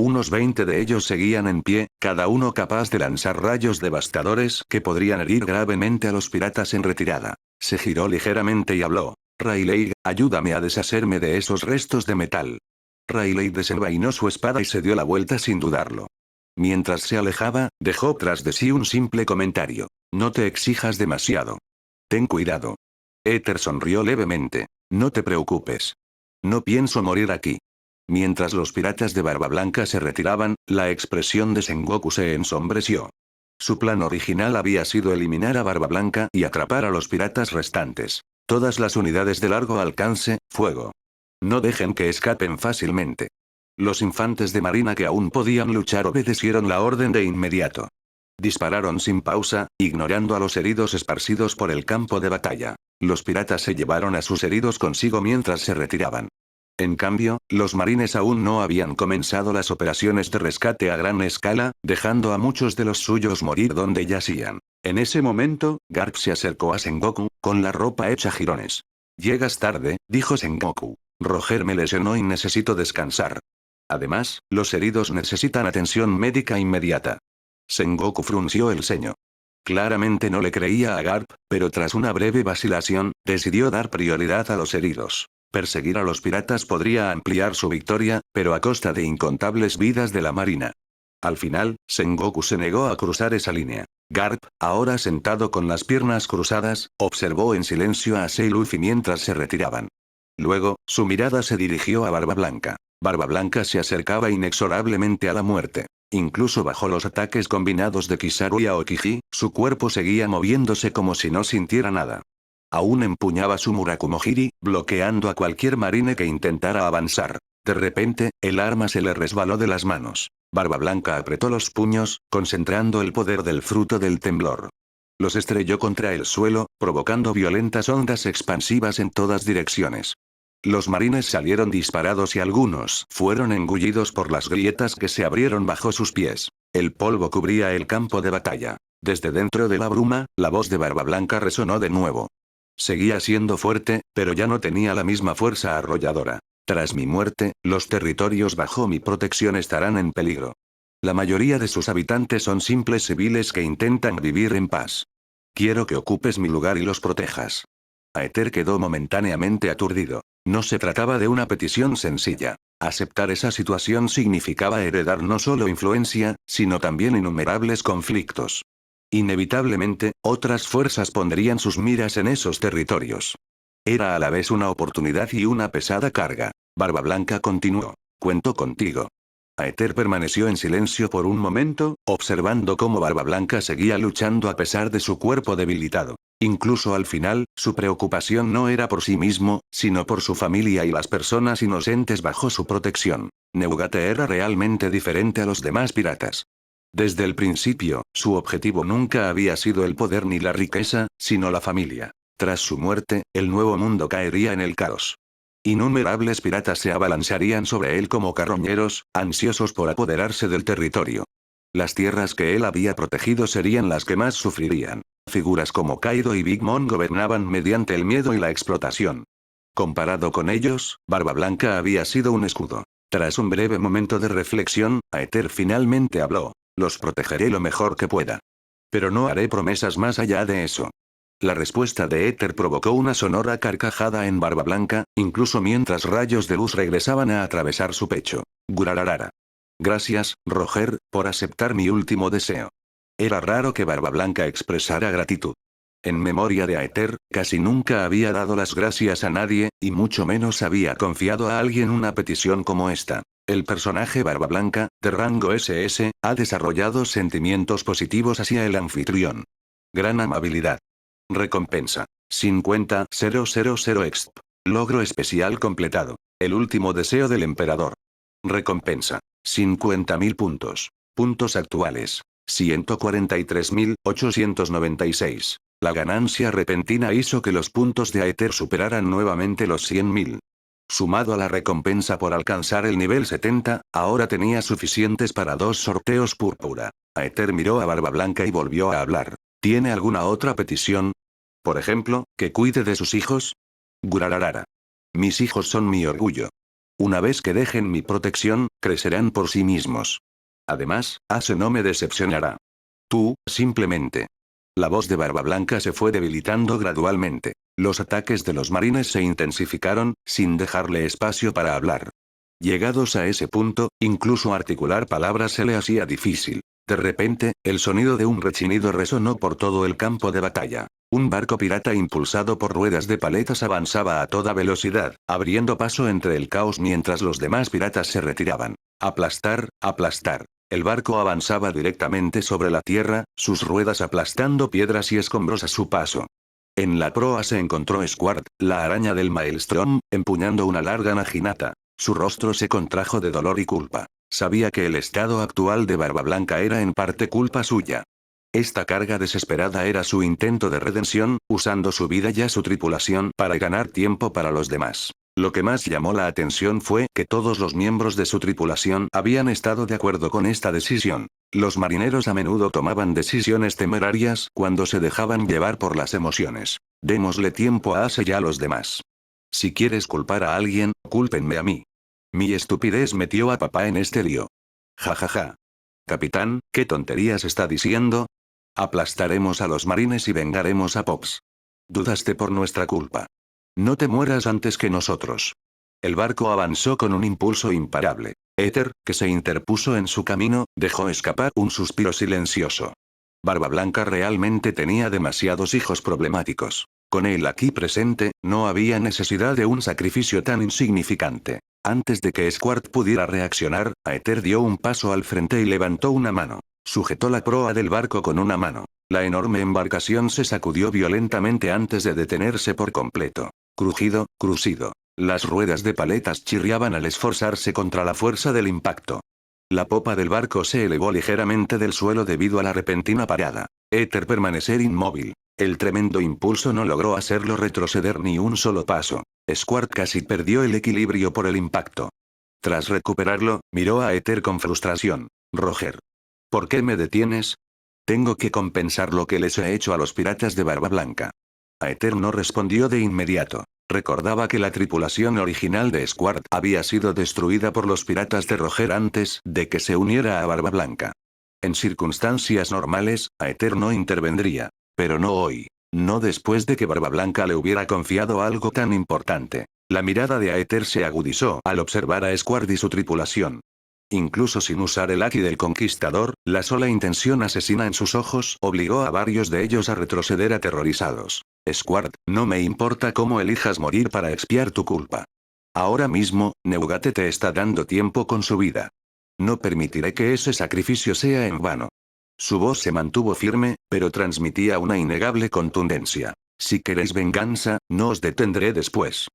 Unos 20 de ellos seguían en pie, cada uno capaz de lanzar rayos devastadores que podrían herir gravemente a los piratas en retirada. Se giró ligeramente y habló. Rayleigh, ayúdame a deshacerme de esos restos de metal. Rayleigh desenvainó su espada y se dio la vuelta sin dudarlo. Mientras se alejaba, dejó tras de sí un simple comentario. No te exijas demasiado. Ten cuidado. Éter sonrió levemente. No te preocupes. No pienso morir aquí. Mientras los piratas de Barba Blanca se retiraban, la expresión de Sengoku se ensombreció. Su plan original había sido eliminar a Barba Blanca y atrapar a los piratas restantes. Todas las unidades de largo alcance, fuego. No dejen que escapen fácilmente. Los infantes de marina que aún podían luchar obedecieron la orden de inmediato. Dispararon sin pausa, ignorando a los heridos esparcidos por el campo de batalla. Los piratas se llevaron a sus heridos consigo mientras se retiraban. En cambio, los marines aún no habían comenzado las operaciones de rescate a gran escala, dejando a muchos de los suyos morir donde yacían. En ese momento, Garp se acercó a Sengoku, con la ropa hecha jirones. Llegas tarde, dijo Sengoku. Roger me lesionó y necesito descansar. Además, los heridos necesitan atención médica inmediata. Sengoku frunció el ceño. Claramente no le creía a Garp, pero tras una breve vacilación, decidió dar prioridad a los heridos. Perseguir a los piratas podría ampliar su victoria, pero a costa de incontables vidas de la marina. Al final, Sengoku se negó a cruzar esa línea. Garp, ahora sentado con las piernas cruzadas, observó en silencio a Ace y Luffy mientras se retiraban. Luego, su mirada se dirigió a Barba Blanca. Barba Blanca se acercaba inexorablemente a la muerte. Incluso bajo los ataques combinados de Kizaru y Aokiji, su cuerpo seguía moviéndose como si no sintiera nada. Aún empuñaba su Murakumo-Hiri, bloqueando a cualquier marine que intentara avanzar. De repente, el arma se le resbaló de las manos. Barba Blanca apretó los puños, concentrando el poder del fruto del temblor. Los estrelló contra el suelo, provocando violentas ondas expansivas en todas direcciones. Los marines salieron disparados y algunos fueron engullidos por las grietas que se abrieron bajo sus pies. El polvo cubría el campo de batalla. Desde dentro de la bruma, la voz de Barba Blanca resonó de nuevo. Seguía siendo fuerte, pero ya no tenía la misma fuerza arrolladora. Tras mi muerte, los territorios bajo mi protección estarán en peligro. La mayoría de sus habitantes son simples civiles que intentan vivir en paz. Quiero que ocupes mi lugar y los protejas. Aether quedó momentáneamente aturdido. No se trataba de una petición sencilla. Aceptar esa situación significaba heredar no solo influencia, sino también innumerables conflictos. Inevitablemente, otras fuerzas pondrían sus miras en esos territorios. Era a la vez una oportunidad y una pesada carga. Barba Blanca continuó. Cuento contigo. Aether permaneció en silencio por un momento, observando cómo Barba Blanca seguía luchando a pesar de su cuerpo debilitado. Incluso al final, su preocupación no era por sí mismo, sino por su familia y las personas inocentes bajo su protección. Neugate era realmente diferente a los demás piratas. Desde el principio, su objetivo nunca había sido el poder ni la riqueza, sino la familia. Tras su muerte, el nuevo mundo caería en el caos. Innumerables piratas se abalanzarían sobre él como carroñeros, ansiosos por apoderarse del territorio. Las tierras que él había protegido serían las que más sufrirían. Figuras como Kaido y Big Mom gobernaban mediante el miedo y la explotación. Comparado con ellos, Barba Blanca había sido un escudo. Tras un breve momento de reflexión, Aether finalmente habló. Los protegeré lo mejor que pueda. Pero no haré promesas más allá de eso. La respuesta de Aether provocó una sonora carcajada en Barba Blanca, incluso mientras rayos de luz regresaban a atravesar su pecho. Gurararara. Gracias, Roger, por aceptar mi último deseo. Era raro que Barba Blanca expresara gratitud. En memoria de Aether, casi nunca había dado las gracias a nadie, y mucho menos había confiado a alguien una petición como esta. El personaje Barba Blanca, de rango SS, ha desarrollado sentimientos positivos hacia el anfitrión. Gran amabilidad. Recompensa. 50.000 exp. Logro especial completado. El último deseo del emperador. Recompensa. 50.000 puntos. Puntos actuales. 143.896. La ganancia repentina hizo que los puntos de Aether superaran nuevamente los 100.000. Sumado a la recompensa por alcanzar el nivel 70, ahora tenía suficientes para 2 sorteos púrpura. Aether miró a Barba Blanca y volvió a hablar. ¿Tiene alguna otra petición? Por ejemplo, que cuide de sus hijos. Gurararara. Mis hijos son mi orgullo. Una vez que dejen mi protección, crecerán por sí mismos. Además, Ace no me decepcionará. Tú, simplemente. La voz de Barba Blanca se fue debilitando gradualmente. Los ataques de los marines se intensificaron, sin dejarle espacio para hablar. Llegados a ese punto, incluso articular palabras se le hacía difícil. De repente, el sonido de un rechinido resonó por todo el campo de batalla. Un barco pirata impulsado por ruedas de paletas avanzaba a toda velocidad, abriendo paso entre el caos mientras los demás piratas se retiraban. Aplastar, aplastar. El barco avanzaba directamente sobre la tierra, sus ruedas aplastando piedras y escombros a su paso. En la proa se encontró Squart, la araña del Maelstrom, empuñando una larga naginata. Su rostro se contrajo de dolor y culpa. Sabía que el estado actual de Barba Blanca era en parte culpa suya. Esta carga desesperada era su intento de redención, usando su vida y a su tripulación para ganar tiempo para los demás. Lo que más llamó la atención fue que todos los miembros de su tripulación habían estado de acuerdo con esta decisión. Los marineros a menudo tomaban decisiones temerarias cuando se dejaban llevar por las emociones. Démosle tiempo a Ace y a los demás. Si quieres culpar a alguien, cúlpenme a mí. Mi estupidez metió a papá en este lío. Ja ja ja. Capitán, ¿qué tonterías está diciendo? Aplastaremos a los marines y vengaremos a Pops. Dudaste por nuestra culpa. No te mueras antes que nosotros. El barco avanzó con un impulso imparable. Aether, que se interpuso en su camino, dejó escapar un suspiro silencioso. Barba Blanca realmente tenía demasiados hijos problemáticos. Con él aquí presente, no había necesidad de un sacrificio tan insignificante. Antes de que Squart pudiera reaccionar, Aether dio un paso al frente y levantó una mano. Sujetó la proa del barco con una mano. La enorme embarcación se sacudió violentamente antes de detenerse por completo. Crujido, crujido. Las ruedas de paletas chirriaban al esforzarse contra la fuerza del impacto. La popa del barco se elevó ligeramente del suelo debido a la repentina parada. Aether permanecer inmóvil. El tremendo impulso no logró hacerlo retroceder ni un solo paso. Squart casi perdió el equilibrio por el impacto. Tras recuperarlo, miró a Aether con frustración. Roger. ¿Por qué me detienes? Tengo que compensar lo que les he hecho a los piratas de Barba Blanca. Aether no respondió de inmediato. Recordaba que la tripulación original de Squad había sido destruida por los piratas de Roger antes de que se uniera a Barba Blanca. En circunstancias normales, Aether no intervendría. Pero no hoy. No después de que Barba Blanca le hubiera confiado algo tan importante. La mirada de Aether se agudizó al observar a Squad y su tripulación. Incluso sin usar el haki del conquistador, la sola intención asesina en sus ojos obligó a varios de ellos a retroceder aterrorizados. Squad, no me importa cómo elijas morir para expiar tu culpa. Ahora mismo, Neugate te está dando tiempo con su vida. No permitiré que ese sacrificio sea en vano. Su voz se mantuvo firme, pero transmitía una innegable contundencia. Si queréis venganza, no os detendré después.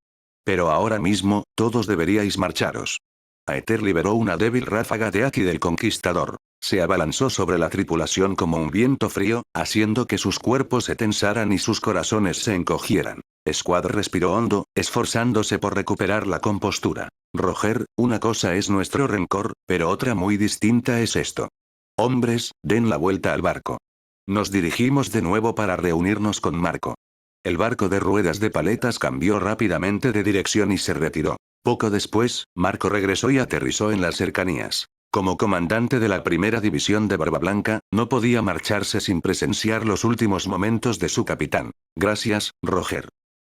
Pero ahora mismo, todos deberíais marcharos. Aether liberó una débil ráfaga de haki del conquistador. Se abalanzó sobre la tripulación como un viento frío, haciendo que sus cuerpos se tensaran y sus corazones se encogieran. Squad respiró hondo, esforzándose por recuperar la compostura. Roger, una cosa es nuestro rencor, pero otra muy distinta es esto. Hombres, den la vuelta al barco. Nos dirigimos de nuevo para reunirnos con Marco. El barco de ruedas de paletas cambió rápidamente de dirección y se retiró. Poco después, Marco regresó y aterrizó en las cercanías. Como comandante de la primera división de Barba Blanca, no podía marcharse sin presenciar los últimos momentos de su capitán. Gracias, Roger.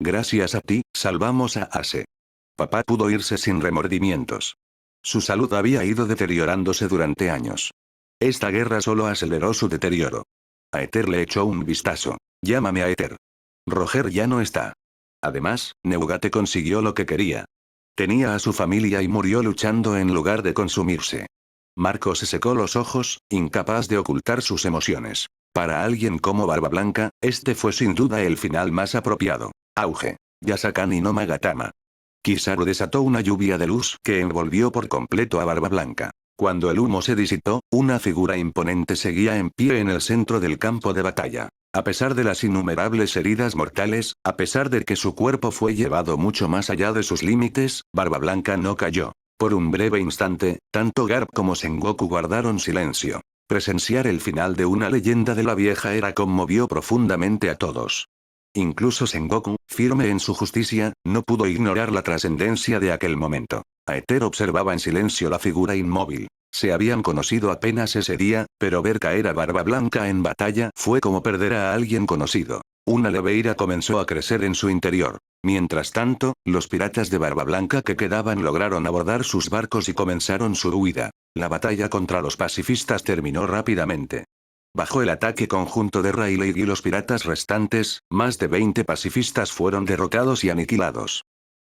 Gracias a ti, salvamos a Ace. Papá pudo irse sin remordimientos. Su salud había ido deteriorándose durante años. Esta guerra solo aceleró su deterioro. Aether le echó un vistazo. Llámame a Aether. Roger ya no está. Además, Neugate consiguió lo que quería. Tenía a su familia y murió luchando en lugar de consumirse. Marco se secó los ojos, incapaz de ocultar sus emociones. Para alguien como Barba Blanca, este fue sin duda el final más apropiado. Auge. Yasakani no Magatama. Kizaru desató una lluvia de luz que envolvió por completo a Barba Blanca. Cuando el humo se disipó, una figura imponente seguía en pie en el centro del campo de batalla. A pesar de las innumerables heridas mortales, a pesar de que su cuerpo fue llevado mucho más allá de sus límites, Barba Blanca no cayó. Por un breve instante, tanto Garp como Sengoku guardaron silencio. Presenciar el final de una leyenda de la vieja era conmovió profundamente a todos. Incluso Sengoku, firme en su justicia, no pudo ignorar la trascendencia de aquel momento. Aether observaba en silencio la figura inmóvil. Se habían conocido apenas ese día, pero ver caer a Barba Blanca en batalla fue como perder a alguien conocido. Una leve ira comenzó a crecer en su interior. Mientras tanto, los piratas de Barba Blanca que quedaban lograron abordar sus barcos y comenzaron su huida. La batalla contra los pacifistas terminó rápidamente. Bajo el ataque conjunto de Rayleigh y los piratas restantes, más de 20 pacifistas fueron derrotados y aniquilados.